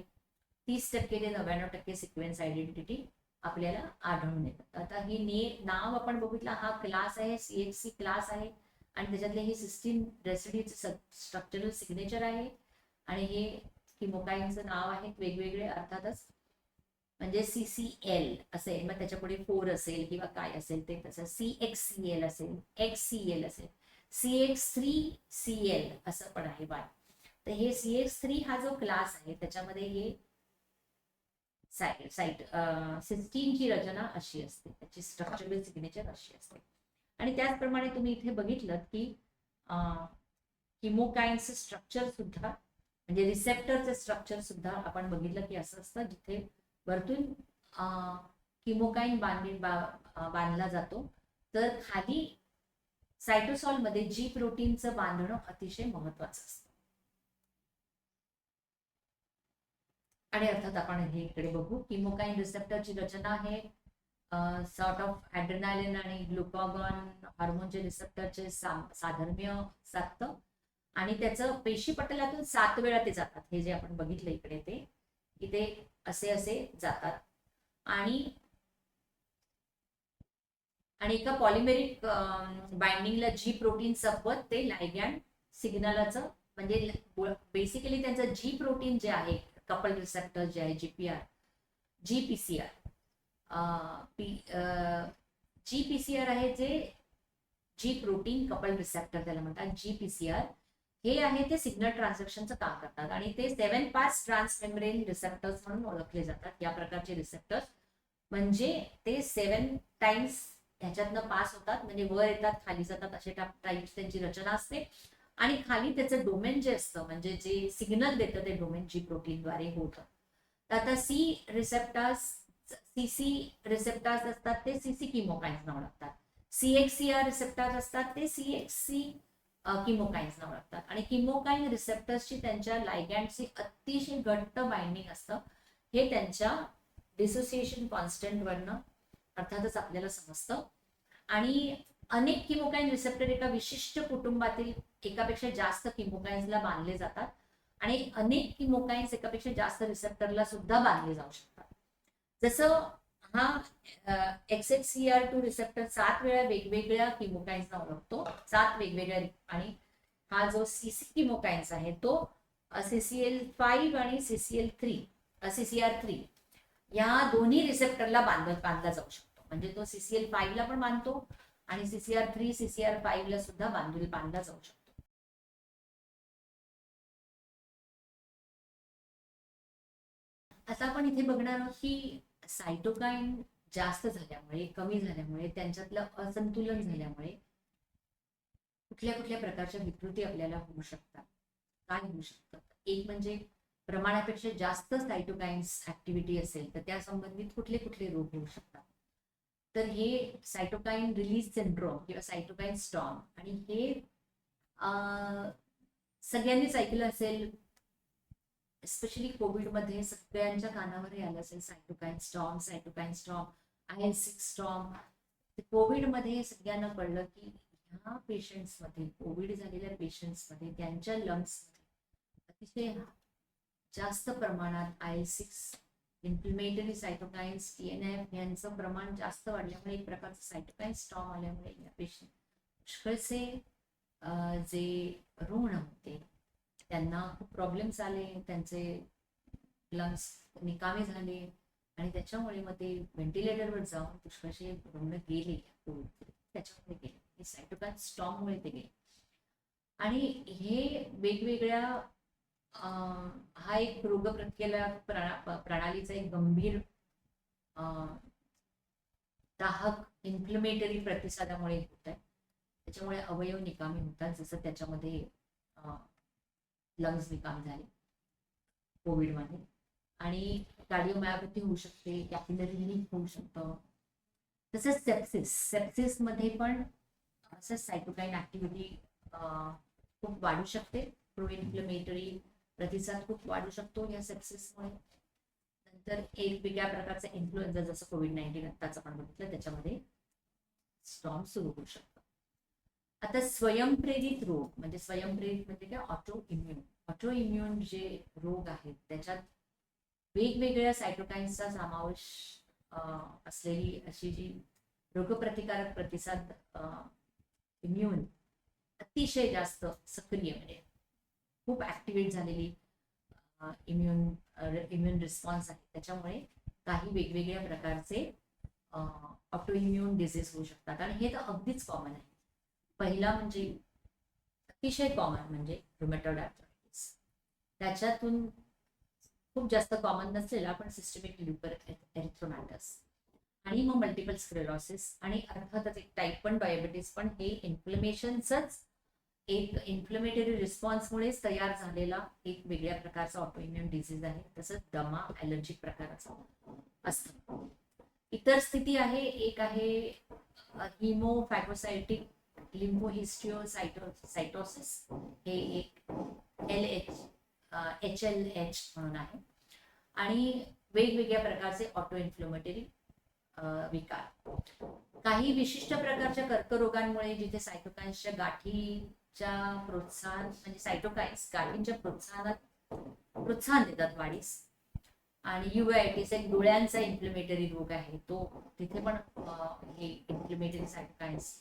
30% ते 99% सिक्वेन्स आयडेंटिटी आपल्याला आढळून येतात. आता ही नाव आपण बघितलं, हा क्लास आहे, CHC क्लास आहे आणि त्याच्यातले हे सिस्टीन रेसिड्यूचे स्ट्रक्चरल सिग्नेचर आहे आणि हे किमोकाईनचं नाव आहे वेगवेगळे अर्थातच, म्हणजे CCL असेल, मग त्याच्या पुढे 4 असेल किंवा काय असेल ते तसं, CXCL असेल, XCL असेल, CX3CL असं पण आहे बाय. तर हे CX3 हा जो क्लास आहे त्याच्यामध्ये हे सिस्टीनची रचना अशी असते, त्याची स्ट्रक्चरल सिग्नेचर अशी असते. आणि त्याचप्रमाणे तुम्ही इथे बघितलं की किमोकाईनचं स्ट्रक्चर सुद्धा, म्हणजे रिसेप्टरचं स्ट्रक्चर सुद्धा आपण बघितलं की असं असतं, जिथे वरतून किमोकाईन बांधला जातो, तर खाली सायटोसॉल मध्ये जी प्रोटीनचं बांधणं अतिशय महत्वाचं असतं. आणि अर्थात आपण हे इकडे बघू, किमोकाईन रिसेप्टरची रचना आहे सॉर्ट ऑफ ॲड्रेनालिन आणि ग्लुकागॉन हार्मोनचे रिसेप्टरचे साधर्म्य साधतं आणि त्याचं पेशी पटलातून 7 वेळा ते जातात. हे जे आपण बघितलं इकडे ते इथे असे असे जातात आणि एका पॉलिमेरिक बाइंडिंगला जी प्रोटीन संपत ते लायगॅन्ड सिग्नलाचं, म्हणजे बेसिकली त्यांचं जी प्रोटीन जे आहे कपल रिसेप्टर जे आहे GPR, GPCR, GPCR आहे जे जी प्रोटीन कपल रिसेप्टर त्याला म्हणतात GPCR, हे आहे ते सिग्नल ट्रान्सडक्शनचं काम करतात आणि ते 7 पास ट्रान्समेम्ब्रेन रिसेप्टर्स म्हणून ओळखले जातात. या प्रकारचे रिसेप्टर्स म्हणजे ते 7 टाइम्स ह्याच्यातनं पास होतात, म्हणजे वर येतात खाली जातात असे टाईप्स त्यांची रचना असते. आणि खाली त्याचं डोमेन जे असतं, म्हणजे जे सिग्नल देतं ते डोमेन जी प्रोटीनद्वारे होतं. तर आता CC रिसेप्टर्स असतात ते CC किमोकाईन्स नाव लागतात. CXCR रिसेप्टर्स असतात ते CXC किमोकाईन्स नाव लागतात. आणि किमोकाईन रिसेप्टर्सची त्यांच्या लायगॅन्डची अतिशय घट्ट बाइंडिंग असतं, हे त्यांच्या डिसोसिएशन कॉन्स्टंट वरनं अर्थातच आपल्याला समजतं. आणि अनेक किमोकाईन रिसेप्टर एका विशिष्ट कुटुंबातील एकापेक्षा जास्त किमोकाईन्सला बांधले जातात आणि अनेक किमोकाईन्स एकापेक्षा जास्त रिसेप्टरला सुद्धा बांधले जाऊ शकतात. जसं हा XXCR2 रिसेप्टर 7 वेळा वेगवेगळ्या किमोकाईन्सना ओळखतो, 7 वेगवेगळ्या, आणि हा जो CC किमोकाईन्स आहे तो CCL5 आणि CCR3 या दोन्ही रिसेप्टरला बांधला जाऊ शकतो. म्हणजे तो CCL5 ला पण बांधतो आणि CCR3 CCR5 ला सुद्धा बांधला जाऊ शकतो. आता आपण इथे बघणार आहोत की सायटोकाईन जास्त झाल्यामुळे, कमी झाल्यामुळे, त्यांच्यातलं असंतुलन झाल्यामुळे कुठल्या कुठल्या प्रकारच्या विकृती आपल्याला होऊ शकतात, काय होऊ शकतात. एक म्हणजे प्रमाणापेक्षा जास्त सायटोकाईन्स ऍक्टिव्हिटी असेल तर त्या संबंधित कुठले कुठले रोग होऊ शकतात. तर हे सायटोकाईन रिलीज सिंड्रोम किंवा सायटोकाईन स्टॉर्म, आणि हे सगळ्यांनीच ऐकलं असेल, स्पेशली कोविडमध्ये सगळ्यांच्या कानावर आलं असेल सायटोकाईन स्टॉर्म, IL-6 स्टॉर्म. कोविडमध्ये सगळ्यांना कळलं की ह्या पेशंट्समध्ये, कोविड झालेल्या पेशंट्समध्ये त्यांच्या लंग्समध्ये अतिशय जास्त प्रमाणात IL-6 इन्फ्लेमेटरी सायटोकाईन्स, TNF यांचं प्रमाण जास्त वाढल्यामुळे एक प्रकारचं सायटोकाईन स्टॉर्म आल्यामुळे या पेशंट पुष्कळसे जे रुग्ण होते त्यांना खूप प्रॉब्लेम्स आले, त्यांचे लंग्स निकामी झाले आणि त्याच्यामुळे मग ते व्हेंटिलेटरवर जाऊन पुष्कळसे रुग्ण गेले, त्याच्यामुळे गेले, सायटोकाईन स्टॉर्ममुळे ते गेले. आणि हे वेगवेगळ्या हा एक रोगप्रतिकारक प्रणालीचा एक गंभीर दाहक इन्फ्लेमेटरी प्रतिसादामुळे होत आहे. त्याच्यामुळे अवयव निकामी होतात, जसं त्याच्यामध्ये लंग्स निकामी झाले कोविडमध्ये, आणि कार्डिओमायोपॅथी होऊ शकते, कॅपिलरी लीक होऊ शकतं. तसंच सेप्सिस मध्ये पण असं सायटोकाईन ऍक्टिव्हिटी खूप वाढू शकते, प्रो इन्फ्लेमेटरी प्रतिसाद खूप वाढू शकतो या सेप्सिसमुळे. नंतर एक वेगळ्या प्रकारचा इन्फ्लुएन्झा जसं कोविड-19 आत्ताच आपण बघितलं त्याच्यामध्ये स्टॉर्म सुरू होऊ शकतो. आता स्वयंप्रेरित रोग म्हणजे स्वयंप्रेरित म्हणजे काय, ऑटो इम्युन जे रोग आहेत त्याच्यात वेगवेगळ्या सायटोकाइन्सचा समावेश असलेली अशी जी रोगप्रतिकारक प्रतिसाद इम्युन अतिशय जास्त सक्रिय म्हणजे खूप ऍक्टिव्हेट झालेली इम्युन रिस्पॉन्स आहे, त्याच्यामुळे काही वेगवेगळ्या प्रकारचे ऑटो इम्युन डिझीज होऊ शकतात. आणि हे तर अगदीच कॉमन आहे. पहिला म्हणजे अतिशय कॉमन म्हणजे रुमॅटॉइड आर्थरायटिस, त्याच्यातून खूप जास्त कॉमन नसलेला पण सिस्टमिक ल्युपर एरिथ्रोमॅटस, आणि मग मल्टिपल स्क्लेरोसिस, आणि अर्थातच एक टाईप 1 डायबिटीस. पण हे इन्फ्लमेशनच एक इन्फ्लमेटरी रिस्पॉन्समुळेच तयार झालेला एक वेगळ्या प्रकारचा ऑटोइम्युन डिझीज आहे. तसंच दमा ॲलर्जिक प्रकाराचा असतो. इतर स्थिती आहे, एक आहे हिमोफॅगोसायटिक लिम्फोहिस्टिओसाइटोसिस, हे एक HLH म्हणून आहे. आणि वेगवेगळ्या प्रकारचे ऑटो इन्फ्लेमेटरी विकार. काही विशिष्ट प्रकारच्या कर्करोगांमुळे जिथे सायटोकाइन्सच्या गाठीच्या प्रोत्साहन म्हणजे सायटोकाइन्स गाठींच्या प्रोत्साहन देतात वाढीस. आणि युआयटिस एक डोळ्यांचा इन्फ्लेमेटरी रोग आहे, तो तिथे पण हे इन्फ्लेमेटरी सायटोकाइन्स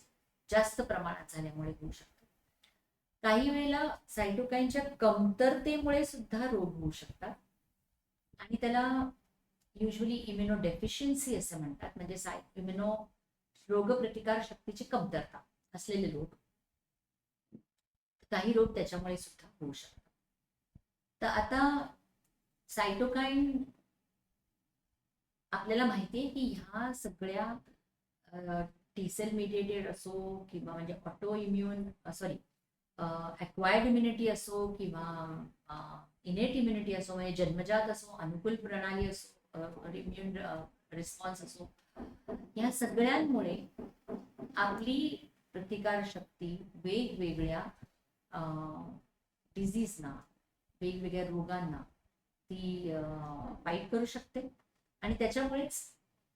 जास्त प्रमाणात झाल्यामुळे होऊ शकतो. काही वेळेला सायटोकाइनच्या कमतरतेमुळे सुद्धा रोग होऊ शकतात, आणि त्याला युजली इम्युनोडेफिशियन्सी असं म्हणतात. म्हणजे रोगप्रतिकार शक्तीची कमतरता असलेले रोग, काही रोग त्याच्यामुळे सुद्धा होऊ शकतात. तर आता सायटोकाईन आपल्याला माहिती आहे की ह्या सगळ्या टी सेल मिडिएटेड असो किंवा म्हणजे ऑटो इम्युन अक्वायर्ड इम्युनिटी असो किंवा इनेट इम्युनिटी असो, म्हणजे जन्मजात असो, अनुकूल प्रणाली असो, इम्युन रिस्पॉन्स असो, या सगळ्यांमुळे आपली प्रतिकार शक्ती वेगवेगळ्या डिझीजना, वेगवेगळ्या रोगांना ती फाईट करू शकते. आणि त्याच्यामुळेच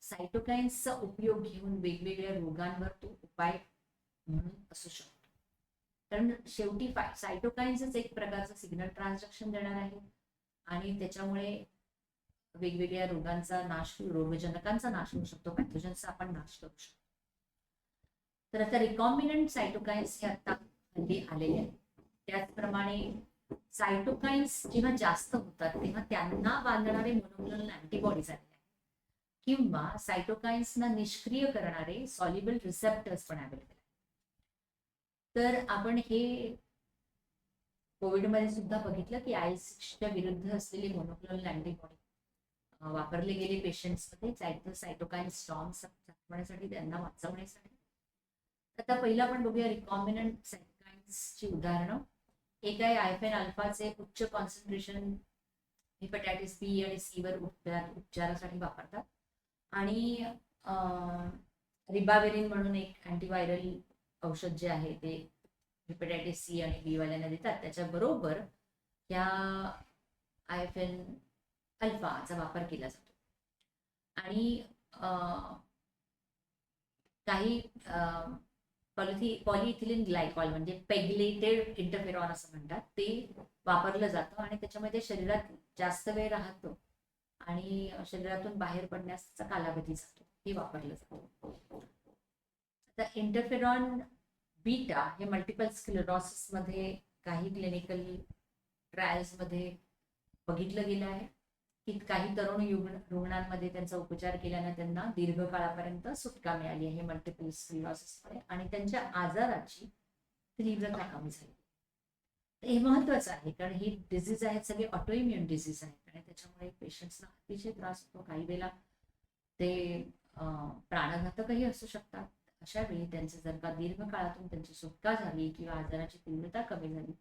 सायटोकाइन्सचा उपयोग घेऊन वेगवेगळ्या रोगांवर तो उपाय म्हणून असू शकतो. कारण शेवटी सायटोकाइन्सच एक प्रकारचं सिग्नल ट्रान्सडक्शन देणार आहे, आणि त्याच्यामुळे वेगवेगळ्या रोगांचा नाश, रोगजनकांचा नाश होऊ शकतो, पॅथोजनचा आपण नाश करू शकतो. तर आता रिकॉम्बिनंट सायटोकाइन्स हे आता हल्ली आलेले आहेत. त्याचप्रमाणे सायटोकाइन्स जेव्हा जास्त होतात तेव्हा त्यांना बांधणारे मोनोक्लोनल अँटीबॉडीज आले, किंवा सायटोकाइन्सना निष्क्रिय करणारे सॉल्युबल रिसेप्टर्स पण अवेलेबल आहेत. तर आपण हे कोविडमध्ये सुद्धा बघितलं की IL-6च्या विरुद्ध असलेले मोनोक्लोनल अँटीबॉडी वापरले गेले पेशंट्समध्ये सायटोकाइन स्टॉर्म थांबवण्यासाठी, त्यांना वाचवण्यासाठी. आता पहिला आपण बघूया रिकॉम्बिनंट सायटोकाइन्सची उदाहरणं. एक आहे आयफेन अल्फाचे उच्च कॉन्सन्ट्रेशन हेपॅटायटिस बी आणि सी वर उपचारासाठी वापरतात, आणि रिबाविरिन म्हणून एक अँटीव्हायरल औषध जे आहे ते हेपॅटायटिस सी आणि बी वाल्यांना देतात. त्याच्याबरोबर या आयफेन अल्फाचा वापर केला जातो. आणि काही पॉलिइथिलीन ग्लायकॉल म्हणजे पेगलेटेड इंटरफेरॉन असं म्हणतात, ते वापरलं जातं, आणि त्याच्यामध्ये शरीरात जास्त वेळ राहतो आणि शरीरातून बाहेर पडण्याचा कालावधी जातो, हे वापरलं जातं. आता इंटरफेरॉन बीटा हे मल्टिपल स्क्लेरोसिस मध्ये काही क्लिनिकल ट्रायल्स मध्ये बघितलं गेलं आहे की काही तरुण रुग्णांमध्ये त्यांचा उपचार केल्याने त्यांना दीर्घकाळापर्यंत सुटका मिळाली आहे मल्टिपल स्क्लेरोसिसमुळे, आणि त्यांच्या आजाराची तीव्रता कमी झाली. हे महत्वाचं आहे, कारण ही डिझीज आहेत सगळे ऑटोइम्युन डिझीज आहेत, आणि त्याच्यामुळे पेशंट्सना अतिशय त्रास होतो. काही वेळेला ते प्राणघातकही असू शकतात. अशा वेळी त्यांचे जर का दीर्घकाळातून त्यांची सुटका झाली किंवा आजाराची तीव्रता कमी झाली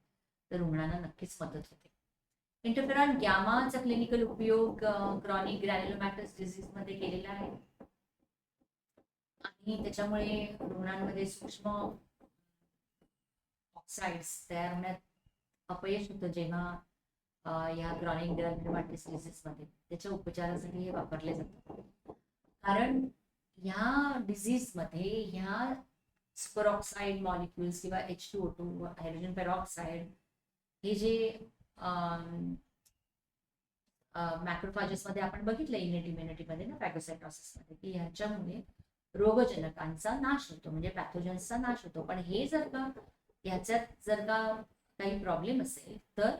तर रुग्णांना नक्कीच मदत होते. इंटरफेरॉन गॅमाचा क्लिनिकल उपयोग क्रॉनिक ग्रॅन्युलोमॅटस डिझीज मध्ये केलेला आहे, आणि त्याच्यामुळे रुग्णांमध्ये सूक्ष्म ऑक्साइड्स तयार होण्यात अपयश होतं जेव्हा या क्रॉनिक डायबिटीस डिसीजमध्ये त्याच्या उपचारासाठी हे वापरले जातात. कारण ह्या डिझीजमध्ये ह्या सुपरऑक्साईड मॉलिक्युल्स किंवा H2O2 हायड्रोजन पेरॉक्साईड हे जे मॅक्रोफॅजेस मध्ये आपण बघितलं इम्युनिटीमध्ये ना फॅगोसायटोसिस मध्ये की ह्याच्यामुळे रोगजनकांचा नाश होतो म्हणजे पॅथोजन्सचा नाश होतो. पण हे जर का ह्याच्यात जर का काही प्रॉब्लेम असेल तर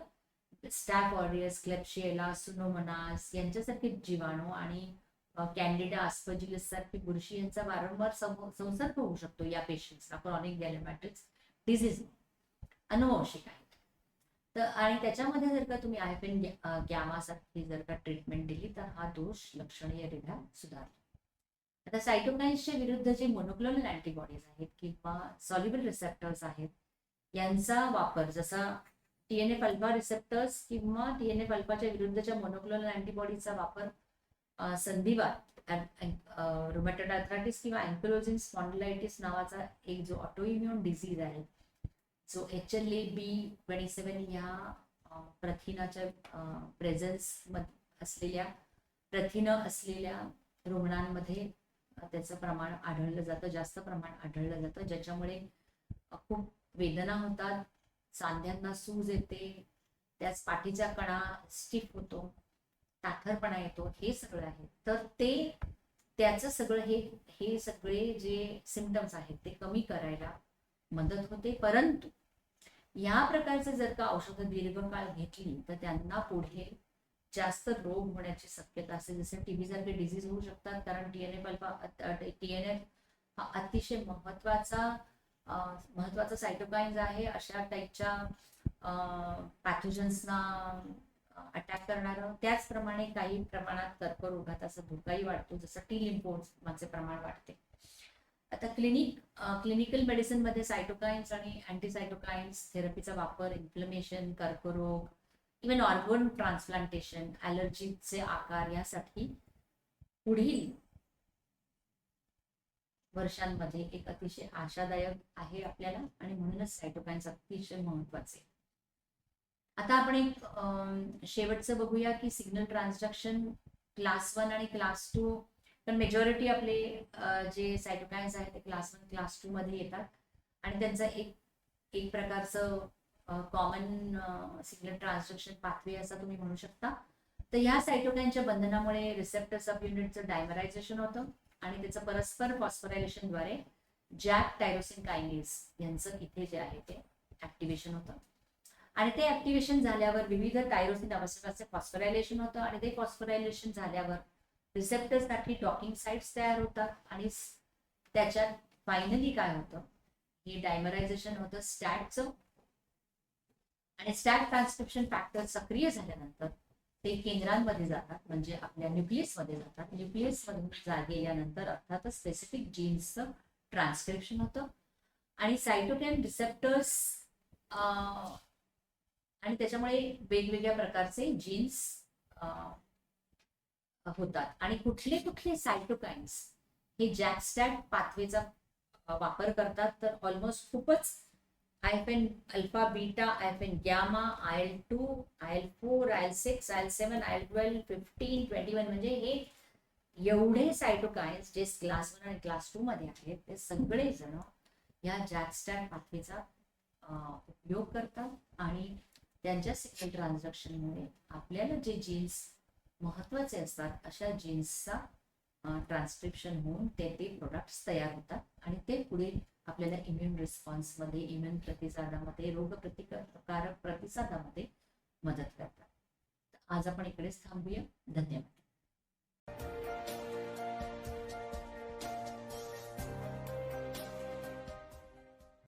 स्टॅफ ऑरियस, क्लेप्शिएला, सुडोमोनास यांच्यासारखे जीवाणू आणि कॅन्डिडा आस्पर्जिलस सारखी बुरशी यांचा वारंवार संसर्ग होऊ शकतो या पेशंट्सला क्रॉनिक डायबिटीस डिझीज अनुवंशिक आहे. तर आणि त्याच्यामध्ये जर का तुम्ही आयफेन गॅमा सारखी जर का ट्रीटमेंट दिली तर हा दोष लक्षणीयरित्या सुधारतो. आता सायटोकाइन्सच्या विरुद्ध जे मोनोक्लोनल अँटीबॉडीज आहेत किंवा सॉल्युबल रिसेप्टर्स आहेत यांचा वापर जसा TNF अल्फा रिसेप्टर्स किंवा TNF अल्फाच्या विरुद्धच्या मोनोक्लोनल अँटीबॉडीचा वापर संधिवात, रुमॅटॉइड आर्थरायटिस किंवा अँकिलोजिंग स्पॉन्डिलायटिस नावाचा एक जो ऑटोइम्युन डिसीज आहे जो HLA-B27 ह्या प्रथिनाच्या प्रेझेन्स असलेल्या प्रथिनं असलेल्या रुग्णांमध्ये त्याचं प्रमाण आढळलं जातं, जास्त प्रमाण आढळलं जातं, ज्याच्यामुळे खूप वेदना होतात, सांध्यांना सूज येते, त्याच पाठीचा कणा स्टिफ होतो, ताठरपणा येतो, हे सगळं आहे. तर त्याचं सगळं हे सगळे जे सिम्पटम्स आहेत ते कमी करायला मदत होते. परंतु या प्रकारचे जर का औषधं दीर्घकाळ घेतली तर त्यांना पुढे जास्त रोग होण्याची शक्यता असते, जसे TB सारखे डिझीज होऊ शकतात. कारण TNF हा अतिशय महत्वाचा सायटोकाइन्स आहे. अशा टाईपच्या पॅथोजन्सना अटॅक करणारं. त्याचप्रमाणे काही प्रमाणात कर्करोगात असा धोकाही वाढतो, जसं T लिम्फोमाचे प्रमाण वाढते. आता क्लिनिकल मेडिसिन मध्ये सायटोकाइन्स आणि अँटीसायटोकाइन्स थेरपीचा वापर इन्फ्लमेशन, कर्करोग, इव्हन ऑर्गन ट्रान्सप्लांटेशन, ॲलर्जीचे आकार यासाठी पुढील वर्षांमध्ये एक अतिशय आशादायक आहे आपल्याला आणि म्हणूनच सायटोकाइन्स अतिशय महत्वाचे. आता आपण एक शेवटचं बघूया की सिग्नल ट्रान्सडक्शन क्लास 1 आणि क्लास 2. पण मेजॉरिटी आपले जे सायटोकाइन्स आहेत ते क्लास 1 क्लास 2 मध्ये येतात आणि त्यांचं एक प्रकारचं कॉमन सिग्नल ट्रान्सडक्शन पाथवे असं तुम्ही म्हणू शकता. तर ह्या सायटोकाइनच्या बंधनामुळे रिसेप्टर सब युनिटचं डायमरायझेशन होतं आणि त्याचं परस्पर फॉस्फोरायलेशनद्वारे जॅक टायरोसिन कायनेज यांचं इथे जे आहे ते ऍक्टिव्हेशन होतं आणि ते ऍक्टिव्हेशन झाल्यावर विविध टायरोसिन अवयवाचे फॉस्फोरायलेशन होतं आणि ते फॉस्फोरायलेशन झाल्यावर रिसेप्टरसाठी डॉकिंग साइट्स तयार होतात आणि त्याच्यात फायनली काय होतं, हे डायमरायझेशन होतं स्टॅटचं आणि स्टॅट ट्रान्सक्रिप्शन फॅक्टर सक्रिय झाल्यानंतर ते केंद्रांमध्ये जातात म्हणजे आपल्या न्यूक्लियसमध्ये जातात. न्यूक्लियसमध्ये गेल्यानंतर अर्थातच स्पेसिफिक जीन्सचं ट्रान्सक्रिप्शन होतं आणि सायटोकाइन रिसेप्टर्स आणि त्याच्यामुळे वेगवेगळ्या प्रकारचे जीन्स होतात. आणि कुठले सायटोकाइन्स हे जॅकस्टॅट पाथवेचा वापर करतात तर ऑलमोस्ट खूपच IFN alpha, beta, IFN gamma, IL-2, IL-4, IL-6, IL-7, IL-12, 15, 21 म्हणजे हे एवढे सायटोकाइन्स जे क्लास 1 आणि क्लास 2 मध्ये आहेत ते सगळे जण या जॅकस्टॅट पाथवेचा उपयोग करतात आणि त्यांच्या सिग्नल ट्रान्सडक्शनमुळे आपल्याला जे जीन्स महत्वाचे असतात अशा जीन्सचा ट्रान्सक्रिप्शन होऊन ते प्रोडक्ट्स तयार होतात आणि ते पुढे आपल्याला इम्युन रिस्पॉन्स मध्ये, इम्युन प्रतिसादामध्ये, रोग प्रतिकारक प्रतिसादामध्ये मदत करतात. आज आपण इकडेच थांबूया. धन्यवाद.